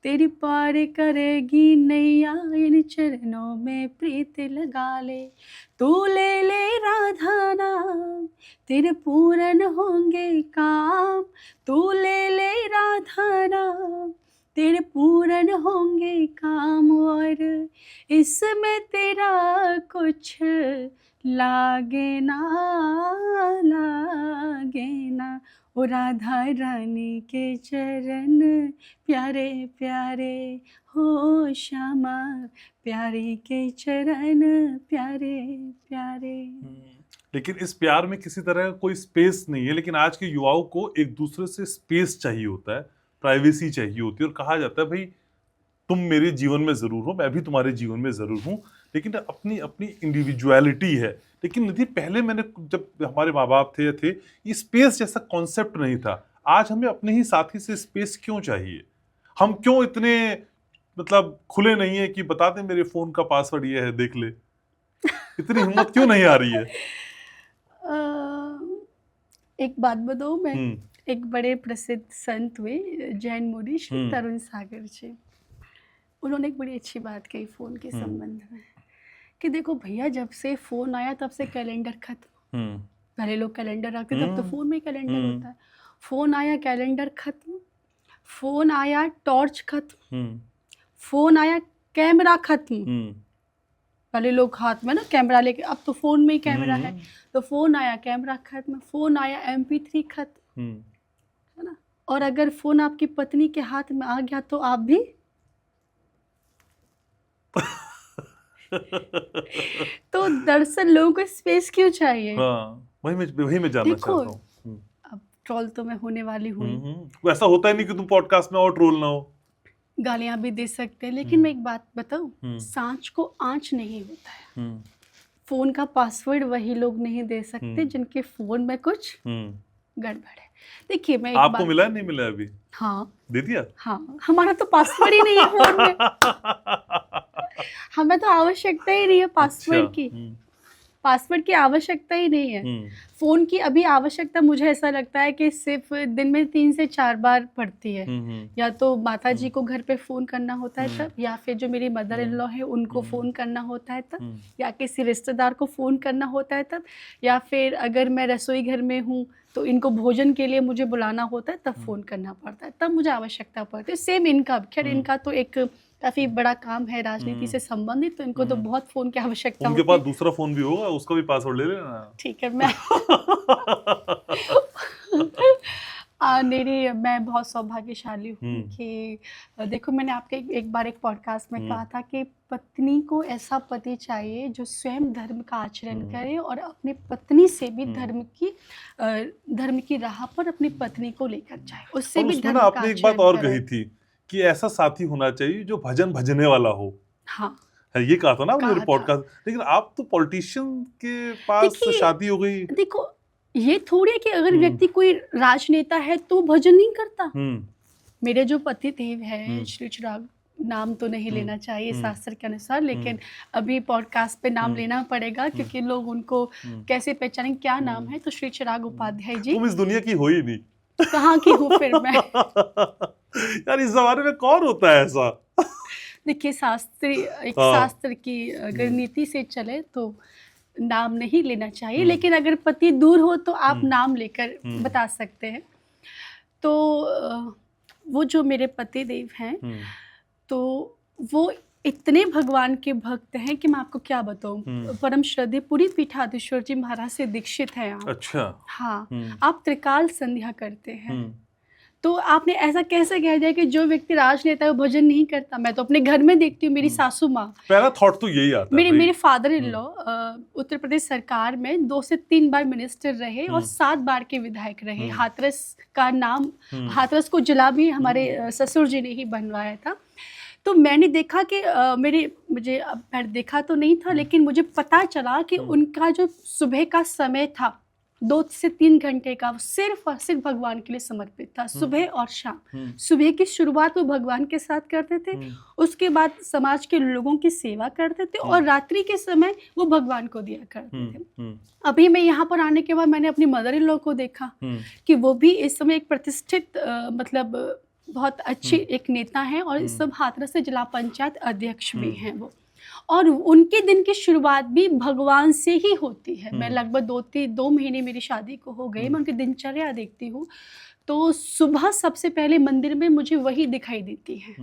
[SPEAKER 2] तेरी पार करेगी नैया, इन चरणों में प्रीत लगा ले। तू ले ले राधा नाम, तेरे पूरन होंगे काम। तू ले ले राधा नाम, तेरे पूरन होंगे काम, और इसमें तेरा कुछ लागे ना, लागे ना, ओ राधा रानी के चरण प्यारे प्यारे, हो श्यामा प्यारी के चरण प्यारे प्यारे।
[SPEAKER 1] लेकिन इस प्यार में किसी तरह का कोई स्पेस नहीं है, लेकिन आज के युवाओं को एक दूसरे से स्पेस चाहिए होता है, प्राइवेसी चाहिए होती है, और कहा जाता है भाई तुम मेरे जीवन में जरूर हो, मैं भी तुम्हारे जीवन में जरूर हूँ, लेकिन अपनी अपनी इंडिविजुअलिटी है। लेकिन निधि, पहले मैंने, जब हमारे माँ बाप थे ये स्पेस जैसा कॉन्सेप्ट नहीं था। आज हमें अपने ही साथी से स्पेस क्यों चाहिए? हम क्यों इतने मतलब खुले नहीं है कि बता दें मेरे फोन का पासवर्ड ये है, देख ले? इतनी हिम्मत क्यों नहीं आ रही है?
[SPEAKER 2] एक बात बताऊं मैं, एक बड़े प्रसिद्ध संत हुए जैन मुनि श्री तरुण सागर जी, उन्होंने एक बड़ी अच्छी बात कही फोन के संबंध में, कि देखो भैया, जब से फोन आया तब से कैलेंडर खत्म। पहले लोग कैलेंडर रखते, तब तो फोन में कैलेंडर होता है। फोन आया, कैलेंडर खत्म। फोन आया, टॉर्च खत्म। फोन आया, कैमरा खत्म। पहले लोग हाथ में ना कैमरा लेके, अब तो फोन में ही कैमरा है। तो फोन आया, कैमरा खत्म। फोन आया, MP3 खत्म, है ना। और अगर फोन आपकी पत्नी के हाथ में आ गया तो आप भी तो दरअसल लोगों को स्पेस क्यों चाहिए?
[SPEAKER 1] हाँ, वही मैं जानना चाहता हूँ।
[SPEAKER 2] अब ट्रोल तो मैं होने वाली हूँ।
[SPEAKER 1] ऐसा होता ही नहीं कि तुम पॉडकास्ट में और ट्रोल ना हो।
[SPEAKER 2] गालियां भी दे सकते हैं, लेकिन मैं एक बात बताऊं, सांच को आंच नहीं होता है। फोन का पासवर्ड वही लोग नहीं दे सकते जिनके फोन में कुछ गड़बड़ है। देखिए मैं एक
[SPEAKER 1] आपको
[SPEAKER 2] बात,
[SPEAKER 1] मिला नहीं मिला अभी?
[SPEAKER 2] हाँ
[SPEAKER 1] दे दिया?
[SPEAKER 2] हाँ, हमारा तो पासवर्ड ही नहीं है फोन में, हमें तो आवश्यकता ही नहीं है
[SPEAKER 1] अच्छा।
[SPEAKER 2] पासवर्ड की, पासवर्ड की आवश्यकता ही नहीं है।
[SPEAKER 1] हम्म,
[SPEAKER 2] फ़ोन की अभी आवश्यकता मुझे ऐसा लगता है कि सिर्फ़ दिन में 3 से 4 बार पड़ती है।
[SPEAKER 1] हम्म,
[SPEAKER 2] या तो माताजी को घर पे फ़ोन करना होता है तब, या फिर जो मेरी मदर इन लॉ है उनको फ़ोन करना होता है तब, या किसी रिश्तेदार को फ़ोन करना होता है तब, या फिर अगर मैं रसोई घर में हूँ तो इनको भोजन के लिए मुझे बुलाना होता है तब फ़ोन करना पड़ता है, तब मुझे आवश्यकता पड़ती है। सेम इनका, खैर इनका तो एक काफ़ी बड़ा काम है राजनीति से संबंधित, तो इनको तो बहुत फ़ोन की आवश्यकता
[SPEAKER 1] उनके
[SPEAKER 2] होती
[SPEAKER 1] पास
[SPEAKER 2] है।
[SPEAKER 1] दूसरा फोन भी होगा, उसका भी पासवर्ड ले लेना।
[SPEAKER 2] ठीक है, मैं मेरी मैं बहुत सौभाग्यशाली हूँ कि देखो मैंने आपके एक बार एक पॉडकास्ट में कहा था कि पत्नी को ऐसा पति चाहिए जो स्वयं धर्म का आचरण करे और अपनी पत्नी से भी धर्म की राह पर अपनी पत्नी को लेकर जाए, उससे
[SPEAKER 1] और
[SPEAKER 2] भी
[SPEAKER 1] उसमें ना
[SPEAKER 2] धर्म का
[SPEAKER 1] आपने एक बात
[SPEAKER 2] आचरण
[SPEAKER 1] और
[SPEAKER 2] करे।
[SPEAKER 1] कही थी कि ऐसा साथी होना चाहिए जो भजन भजने वाला हो।
[SPEAKER 2] हाँ,
[SPEAKER 1] है, ये कहा था ना आपने मेरे
[SPEAKER 2] कहा था।
[SPEAKER 1] पॉडकास्ट। लेकिन आप तो पॉलिटिशियन के पास
[SPEAKER 2] देखिए,
[SPEAKER 1] शादी हो गई।
[SPEAKER 2] देखो ये थोड़ी है कि अगर व्यक्ति कोई राजनेता है तो भजन नहीं करता। मेरे जो पति देव हैं श्री चिराग, नाम तो नहीं लेना चाहिए शास्त्र के अनुसार, लेकिन अभी पॉडकास्ट पे नाम लेना पड़ेगा क्योंकि लोग उनको कैसे पहचानें क्या नाम है, तो श्री चिराग उपाध्याय जी।
[SPEAKER 1] तुम इस दुनिया की हो ही नहीं।
[SPEAKER 2] कहाँ की हूँ फिर मैं?
[SPEAKER 1] यार इस जमाने में कौन होता है ऐसा?
[SPEAKER 2] देखिए एक
[SPEAKER 1] हाँ।
[SPEAKER 2] शास्त्र की अगर नीति से चले तो नाम नहीं लेना चाहिए, लेकिन अगर पति दूर हो तो आप नाम लेकर बता सकते हैं। तो वो जो मेरे पति देव हैं, तो वो इतने भगवान के भक्त हैं कि मैं आपको क्या बताऊं। परम श्रद्धेय पुरी पीठाधीश्वर जी महाराज से दीक्षित हैं आप।
[SPEAKER 1] अच्छा।
[SPEAKER 2] हाँ, आप त्रिकाल संध्या करते हैं। तो आपने ऐसा कैसे कह दिया कि जो व्यक्ति राजनेता है वो भजन नहीं करता? मैं तो अपने घर में देखती हूँ, मेरी सासू माँ,
[SPEAKER 1] पहला थॉट तो यही आता है
[SPEAKER 2] मेरे father in law Uttar Pradesh सरकार में 2 से 3 बार मिनिस्टर रहे और 7 बार के विधायक रहे। हाथरस का नाम, हाथरस को जिला भी हमारे ससुर जी ने ही बनवाया था। तो मैंने देखा कि मुझे अब देखा तो नहीं था, लेकिन मुझे पता चला कि उनका जो सुबह का समय था 2 से 3 घंटे का, वो सिर्फ और सिर्फ भगवान के लिए समर्पित था, सुबह और शाम। सुबह की शुरुआत वो भगवान के साथ करते थे, उसके बाद समाज के लोगों की सेवा करते थे और रात्रि के समय वो भगवान को दिया करते थे। अभी मैं यहाँ पर आने के बाद मैंने अपनी मदर इन लॉ को देखा कि वो भी इस समय एक प्रतिष्ठित मतलब बहुत अच्छी एक नेता हैं और इस सब हाथरस से जिला पंचायत अध्यक्ष भी हैं वो, और उनके दिन की शुरुआत भी भगवान से ही होती है। मैं लगभग 2 महीने मेरी शादी को हो गए, मैं उनकी दिनचर्या देखती हूँ तो सुबह सबसे पहले मंदिर में मुझे वही दिखाई देती है।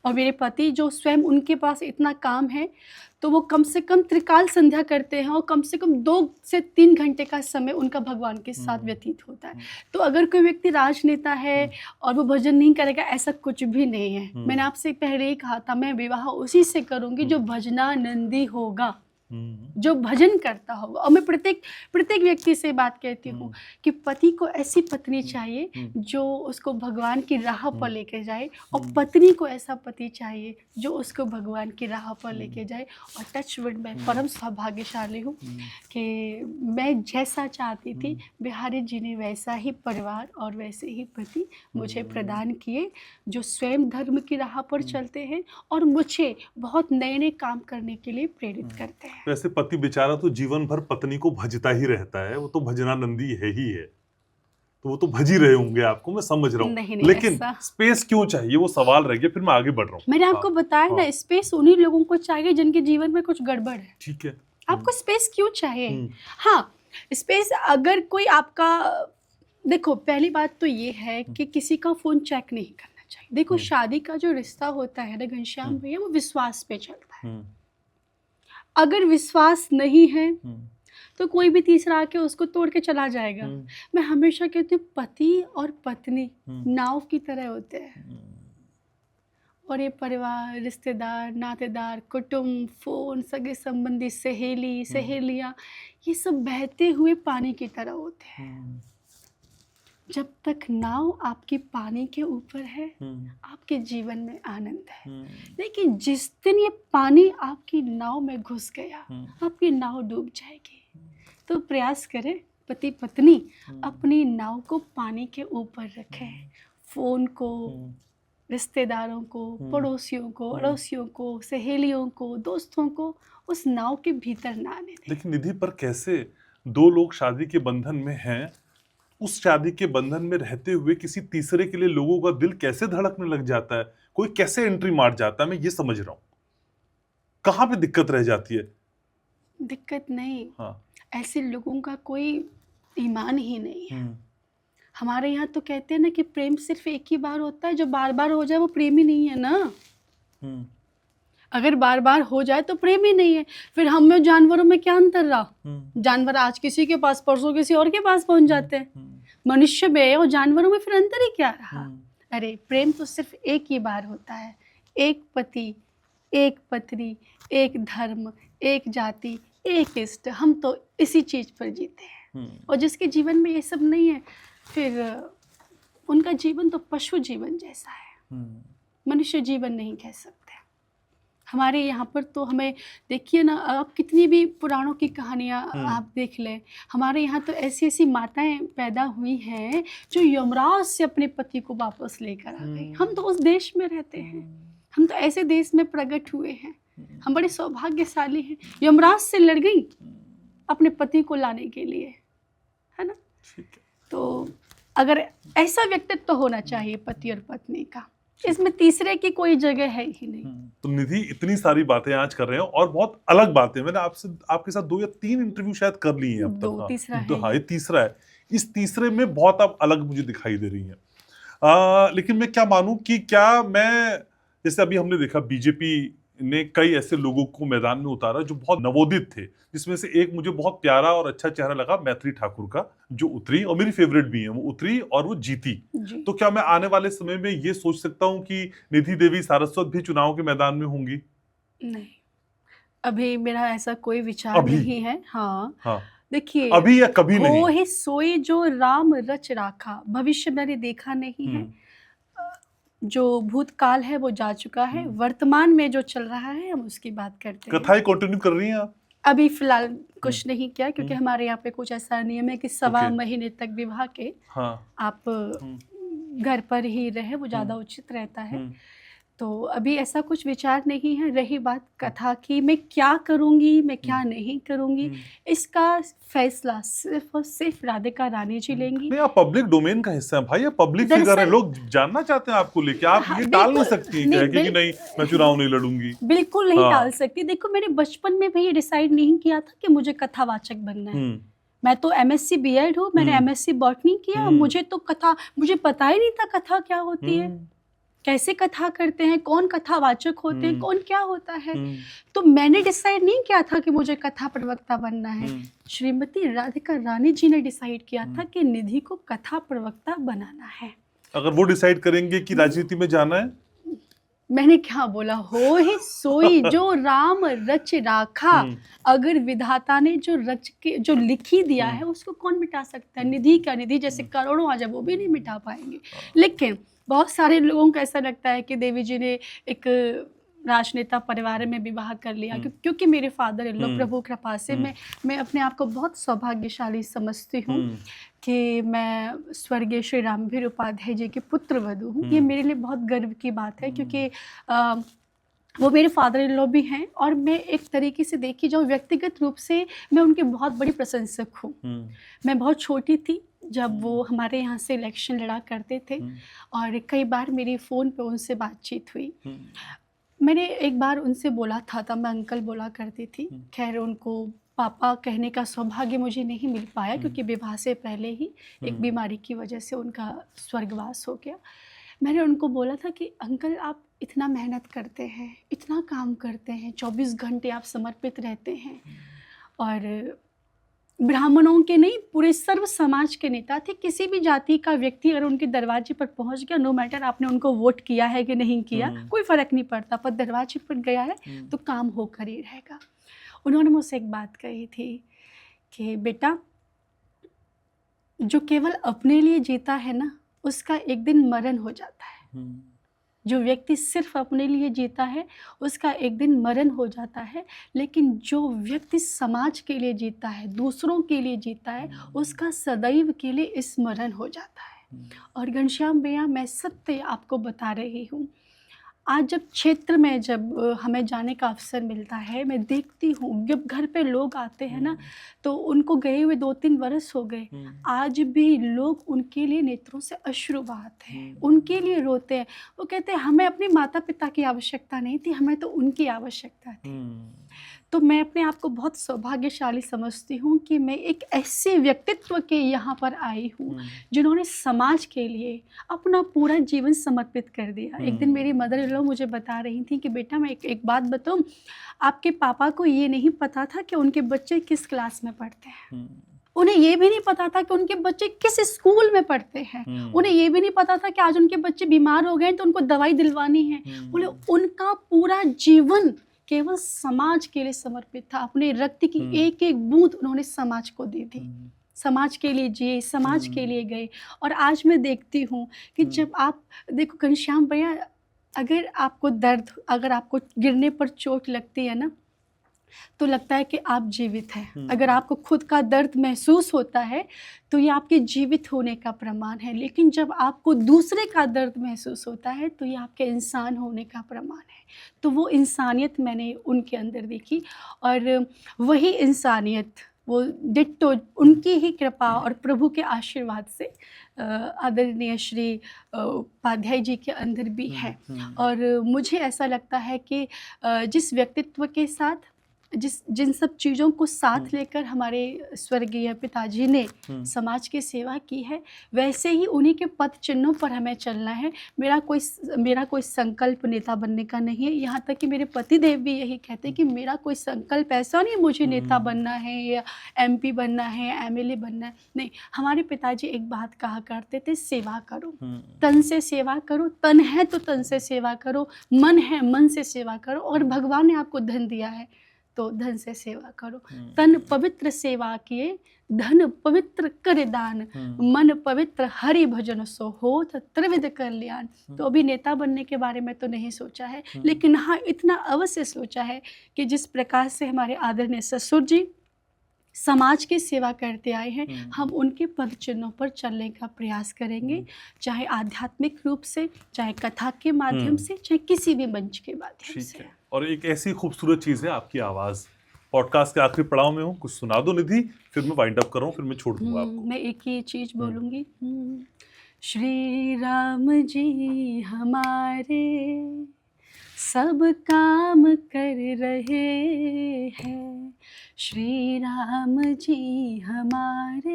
[SPEAKER 2] और मेरे पति जो स्वयं उनके पास इतना काम है तो वो कम से कम त्रिकाल संध्या करते हैं और कम से कम 2 से 3 घंटे का समय उनका भगवान के साथ व्यतीत होता है। तो अगर कोई व्यक्ति राजनेता है और वो भजन नहीं करेगा, ऐसा कुछ भी नहीं है। मैंने आपसे पहले ही कहा था, मैं विवाह उसी से करूंगी जो भजनानंदी होगा, जो भजन करता होगा। और मैं प्रत्येक व्यक्ति से बात कहती हूँ कि पति को ऐसी पत्नी चाहिए जो उसको भगवान की राह पर लेके जाए, और पत्नी को ऐसा पति चाहिए जो उसको भगवान की राह पर लेके जाए। और टच वुड, मैं परम सौभाग्यशाली हूँ कि मैं जैसा चाहती थी बिहारी जी ने वैसा ही परिवार और वैसे ही पति मुझे प्रदान किए, जो स्वयं धर्म की राह पर चलते हैं और मुझे बहुत नए नए काम करने के लिए प्रेरित करते हैं।
[SPEAKER 1] वैसे पति बेचारा तो जीवन भर पत्नी को भजता ही रहता है, वो तो भजनानंदी है ही है, तो वो तो भज ही रहे होंगे आपको, मैं समझ रहा हूँ। लेकिन स्पेस क्यों चाहिए, वो सवाल रह गया। फिर मैं आगे बढ़ रहा हूँ।
[SPEAKER 2] मैंने आपको बताया ना, स्पेस उन्हीं लोगों को चाहिए जिनके जीवन में कुछ गड़बड़ है।
[SPEAKER 1] ठीक है,
[SPEAKER 2] आपको स्पेस क्यों चाहिए? हाँ, स्पेस अगर कोई आपका, देखो पहली बात तो ये है कि किसी का फोन चेक नहीं करना चाहिए। देखो शादी का जो रिश्ता होता है ना घनश्याम भैया, वो विश्वास पे चलता है। अगर विश्वास नहीं है तो कोई भी तीसरा आके उसको तोड़ के चला जाएगा। मैं हमेशा कहती हूँ पति और पत्नी नाव की तरह होते हैं, और ये परिवार, रिश्तेदार, नातेदार, कुटुंब, फोन, सगे संबंधी, सहेलियाँ, ये सब बहते हुए पानी की तरह होते हैं। जब तक नाव आपकी पानी के ऊपर है आपके जीवन में आनंद है, लेकिन जिस दिन ये पानी आपकी नाव में घुस गया आपकी नाव डूब जाएगी। तो प्रयास करें पति पत्नी अपनी नाव को पानी के ऊपर रखें, फोन को, रिश्तेदारों को, पड़ोसियों को, अड़ोसियों को, सहेलियों को, दोस्तों को उस नाव के भीतर ना आने दें।
[SPEAKER 1] लेकिन निधि, पर कैसे दो लोग शादी के बंधन में हैं, उस शादी के बंधन में रहते हुए किसी तीसरे के लिए लोगों का दिल कैसे धड़कने लग जाता है? कोई कैसे एंट्री मार जाता है? मैं ये समझ रहा हूँ कहाँ पे दिक्कत रह जाती है।
[SPEAKER 2] दिक्कत नहीं,
[SPEAKER 1] हाँ।
[SPEAKER 2] ऐसे लोगों का कोई ईमान ही नहीं है। हमारे यहाँ तो कहते हैं ना कि प्रेम सिर्फ एक ही बार होता है, जो बार बार हो जाए वो प्रेम ही नहीं है ना। अगर बार बार हो जाए तो प्रेम ही नहीं है। फिर हम में जानवरों में क्या अंतर रहा? जानवर आज किसी के पास, परसों किसी और के पास पहुंच जाते हैं। मनुष्य में और जानवरों में फिर अंतर ही क्या रहा? अरे प्रेम तो सिर्फ एक ही बार होता है। एक पति, एक पत्नी, एक धर्म, एक जाति, एक इष्ट। हम तो इसी चीज पर जीते हैं। और जिसके जीवन में ये सब नहीं है, फिर उनका जीवन तो पशु जीवन जैसा है, मनुष्य जीवन नहीं कह सकते। हमारे यहाँ पर तो हमें देखिए ना, आप कितनी भी पुराणों की कहानियाँ आप देख लें, हमारे यहाँ तो ऐसी ऐसी माताएं पैदा हुई हैं जो यमराज से अपने पति को वापस लेकर आ गई। हम तो उस देश में रहते हैं, हम तो ऐसे देश में प्रकट हुए हैं, हम बड़े सौभाग्यशाली हैं। यमराज से लड़ गई अपने पति को लाने के लिए, है ना। तो अगर ऐसा व्यक्तित्व होना चाहिए पति और पत्नी का, इसमें तीसरे की कोई जगह है ही नहीं।
[SPEAKER 1] तो निधि, इतनी सारी बातें आज कर रहे हैं और बहुत अलग बातें। मैंने आपके साथ 2 या 3 इंटरव्यू शायद कर लिए हैं अब तक।
[SPEAKER 2] तीसरा है।
[SPEAKER 1] हाँ, ये तीसरा है। इस तीसरे में बहुत आप अलग मुझे दिखाई दे रही हैं। लेकिन मैं क्या मानूं कि क्या मैं, जैसे अभी हमने देखा बीजेपी ने कई ऐसे लोगों को मैदान में उतारा जो बहुत नवोदित थे, जिसमें से एक मुझे बहुत प्यारा और अच्छा चेहरा लगा, मैथिली ठाकुर का, जो उतरी और मेरी फेवरेट भी है। वो उतरी और वो जीती। तो क्या मैं आने वाले समय में ये सोच सकता हूँ कि निधि देवी सारस्वत भी चुनाव के मैदान में होंगी?
[SPEAKER 2] नहीं, अभी मेरा ऐसा कोई विचार नहीं है। हाँ। देखिए,
[SPEAKER 1] अभी या कभी नहीं।
[SPEAKER 2] हो ही सोई जो राम रच राखा, भविष्य मैंने देखा नहीं है। जो भूतकाल है वो जा चुका है, वर्तमान में जो चल रहा है हम उसकी बात करते हैं।
[SPEAKER 1] कथाएं कंटिन्यू कर रही हैं आप?
[SPEAKER 2] अभी फिलहाल कुछ नहीं किया, क्योंकि हमारे यहाँ पे कुछ ऐसा नियम है कि 1.25 महीने तक विवाह के आप घर पर ही रहे, वो ज़्यादा उचित रहता है। तो अभी ऐसा कुछ विचार नहीं है। रही बात कथा की, मैं क्या करूँगी, मैं क्या नहीं करूँगी, इसका फैसला सिर्फ और सिर्फ राधिका रानी जी लेंगी।
[SPEAKER 1] नहीं, आप पब्लिक डोमेन का हिस्सा है भाई, आप पब्लिक फिगर है, लोग जानना चाहते हैं आपको लेके। आप ये टाल नहीं सकती कि नहीं मैं चुनाव नहीं लड़ूंगी।
[SPEAKER 2] बिल्कुल नहीं टाल सकती। देखो, मैंने बचपन में भी ये डिसाइड नहीं किया था कि मुझे कथावाचक बनना है। मैं तो MSc B.Ed हूँ, मैंने MSc बॉटनी किया। मुझे तो कथा, मुझे पता ही नहीं था कथा क्या होती है, कैसे कथा करते हैं, कौन कथावाचक होते हैं, कौन क्या होता है। तो मैंने डिसाइड नहीं किया था कि मुझे कथा प्रवक्ता बनना है। श्रीमती राधिका रानी जी ने डिसाइड किया था कि निधि को कथा प्रवक्ता बनाना है।
[SPEAKER 1] अगर वो डिसाइड करेंगे कि राजनीति में जाना है,
[SPEAKER 2] मैंने क्या बोला, हो ही सोई जो राम रच राखा। अगर विधाता ने जो रच के जो लिख ही दिया है, उसको कौन मिटा सकता है? निधि का, निधि जैसे करोड़ों आ जाए वो भी नहीं मिटा पाएंगे। लेकिन बहुत सारे लोगों को ऐसा लगता है कि देवी जी ने एक राजनेता परिवार में विवाह कर लिया, क्योंकि मेरे फादर इन लोग, प्रभु कृपा से मैं अपने आप को बहुत सौभाग्यशाली समझती हूँ कि मैं स्वर्गीय श्री रामवीर उपाध्याय जी की पुत्र वधू हूँ। ये मेरे लिए बहुत गर्व की बात है, क्योंकि वो मेरे फादर इन लॉ भी हैं। और मैं एक तरीके से देखी जाऊँ, व्यक्तिगत रूप से मैं उनकी बहुत बड़ी प्रशंसक हूँ। मैं बहुत छोटी थी जब वो हमारे यहाँ से इलेक्शन लड़ा करते थे, और कई बार मेरी फ़ोन पे उनसे बातचीत हुई। मैंने एक बार उनसे बोला था, तब मैं अंकल बोला करती थी। खैर, उनको पापा कहने का सौभाग्य मुझे नहीं मिल पाया, क्योंकि विवाह से पहले ही एक बीमारी की वजह से उनका स्वर्गवास हो गया। मैंने उनको बोला था कि अंकल, आप इतना मेहनत करते हैं, इतना काम करते हैं, 24 घंटे आप समर्पित रहते हैं, और ब्राह्मणों के नहीं, पूरे सर्व समाज के नेता थे। किसी भी जाति का व्यक्ति अगर उनके दरवाजे पर पहुंच गया, नो मैटर आपने उनको वोट किया है कि नहीं किया, कोई फ़र्क नहीं पड़ता, पर दरवाजे पर गया है तो काम होकर ही रहेगा। उन्होंने मुझसे एक बात कही थी कि बेटा, जो केवल अपने लिए जीता है ना, उसका एक दिन मरण हो जाता है। जो व्यक्ति सिर्फ अपने लिए जीता है उसका एक दिन मरण हो जाता है, लेकिन जो व्यक्ति समाज के लिए जीता है, दूसरों के लिए जीता है, उसका सदैव के लिए स्मरण हो जाता है। और घनश्याम भैया, मैं सत्य आपको बता रही हूँ, आज जब क्षेत्र में हमें जाने का अवसर मिलता है, मैं देखती हूँ जब घर पे लोग आते हैं ना, तो उनको गए हुए 2-3 वर्ष हो गए, आज भी लोग उनके लिए नेत्रों से अश्रु बहाते हैं, उनके लिए रोते हैं। वो कहते हैं हमें अपने माता पिता की आवश्यकता नहीं थी, हमें तो उनकी आवश्यकता थी। तो मैं अपने आप को बहुत सौभाग्यशाली समझती हूँ कि मैं एक ऐसे व्यक्तित्व के यहाँ पर आई हूँ जिन्होंने समाज के लिए अपना पूरा जीवन समर्पित कर दिया। एक दिन मेरी मदर इन लॉ मुझे बता रही थी कि बेटा, मैं एक बात बताऊँ, आपके पापा को ये नहीं पता था कि उनके बच्चे किस क्लास में पढ़ते हैं, उन्हें ये भी नहीं पता था कि उनके बच्चे किस स्कूल में पढ़ते हैं, उन्हें ये भी नहीं पता था कि आज उनके बच्चे बीमार हो गए तो उनको दवाई दिलवानी है। बोले उनका पूरा जीवन केवल समाज के लिए समर्पित था, अपने रक्त की एक एक बूंद उन्होंने समाज को दी थी, समाज के लिए जिए, समाज के लिए गए। और आज मैं देखती हूँ कि जब आप देखो घनश्याम भैया, अगर आपको गिरने पर चोट लगती है ना, तो लगता है कि आप जीवित हैं। अगर आपको खुद का दर्द महसूस होता है तो ये आपके जीवित होने का प्रमाण है, लेकिन जब आपको दूसरे का दर्द महसूस होता है तो ये आपके इंसान होने का प्रमाण है। तो वो इंसानियत मैंने उनके अंदर देखी, और वही इंसानियत, वो डिट्टो उनकी ही कृपा और प्रभु के आशीर्वाद से आदरणीय श्री उपाध्याय जी के अंदर भी है। और मुझे ऐसा लगता है कि जिस व्यक्तित्व के साथ, जिन सब चीज़ों को साथ लेकर हमारे स्वर्गीय पिताजी ने समाज की सेवा की है, वैसे ही उन्हीं के पद चिन्हों पर हमें चलना है। मेरा कोई संकल्प नेता बनने का नहीं है, यहाँ तक कि मेरे पतिदेव भी यही कहते हैं कि मेरा कोई संकल्प ऐसा नहीं मुझे नेता बनना है या MP बनना है, MLA बनना है, नहीं। हमारे पिताजी एक बात कहा करते थे, सेवा करो, तन से सेवा करो, तन है तो तन से सेवा करो, मन है मन से सेवा करो, और भगवान ने आपको धन दिया है तो धन से सेवा करो। तन पवित्र सेवा किए, धन पवित्र कर दान, मन पवित्र हरि भजन सो होत त्रिविध कल्याण। तो अभी नेता बनने के बारे में तो नहीं सोचा है, लेकिन हाँ इतना अवश्य सोचा है कि जिस प्रकार से हमारे आदरणीय ससुर जी समाज की सेवा करते आए हैं, हम उनके पद चिन्हों पर चलने का प्रयास करेंगे, चाहे आध्यात्मिक रूप से, चाहे कथा के माध्यम से, चाहे किसी भी मंच के माध्यम से।
[SPEAKER 1] और एक ऐसी खूबसूरत चीज़ है आपकी आवाज़। पॉडकास्ट के आखिरी पड़ाव में हूँ, कुछ सुना दो निधि, फिर मैं वाइंड अप कर रहा हूँ, फिर मैं छोड़ दूंगा आपको।
[SPEAKER 2] मैं एक ही चीज़ बोलूँगी, श्री राम जी हमारे सब काम कर रहे हैं, श्री राम जी हमारे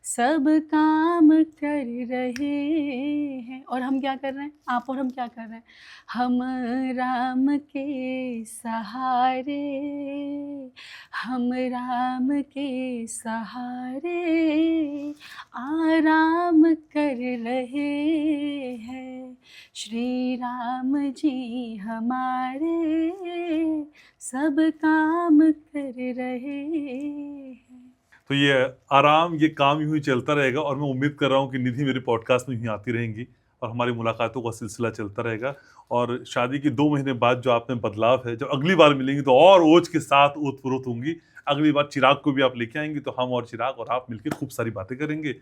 [SPEAKER 2] सब काम कर रहे हैं। और हम क्या कर रहे हैं, आप और हम क्या कर रहे हैं, हम राम के सहारे, हम राम के सहारे आराम कर रहे हैं, श्री राम जी हमारे सब काम कर रहे हैं।
[SPEAKER 1] तो ये आराम, ये काम यूं ही चलता रहेगा, और मैं उम्मीद कर रहा हूँ कि निधि मेरे पॉडकास्ट में यूं आती रहेंगी और हमारी मुलाकातों का सिलसिला चलता रहेगा। और शादी के 2 महीने बाद जो आप में बदलाव है, जब अगली बार मिलेंगी तो और ओज के साथ ओतप्रोत होंगी। अगली बार चिराग को भी आप लेके आएंगी, तो हम और चिराग और आप मिलकर खूब सारी बातें करेंगे,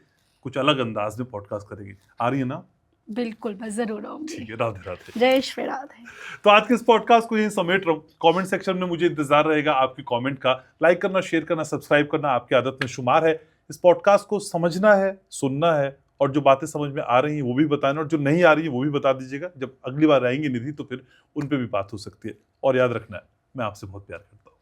[SPEAKER 1] कुछ अलग अंदाज में पॉडकास्ट करेंगे। आ रही है ना?
[SPEAKER 2] बिल्कुल, मैं जरूर आऊंगी।
[SPEAKER 1] ठीक है, राधे राधे।
[SPEAKER 2] जय श्री राधे।
[SPEAKER 1] तो आज के इस पॉडकास्ट को यही समेट रहा हूं। कमेंट सेक्शन में मुझे इंतजार रहेगा आपके कमेंट का। लाइक करना, शेयर करना, सब्सक्राइब करना आपकी आदत में शुमार है। इस पॉडकास्ट को समझना है, सुनना है, और जो बातें समझ में आ रही हैं वो भी बताना, और जो नहीं आ रही है वो भी बता दीजिएगा। जब अगली बार आएंगे निधि तो फिर उन पे भी बात हो सकती है। और याद रखना है, मैं आपसे बहुत प्यार करता हूँ।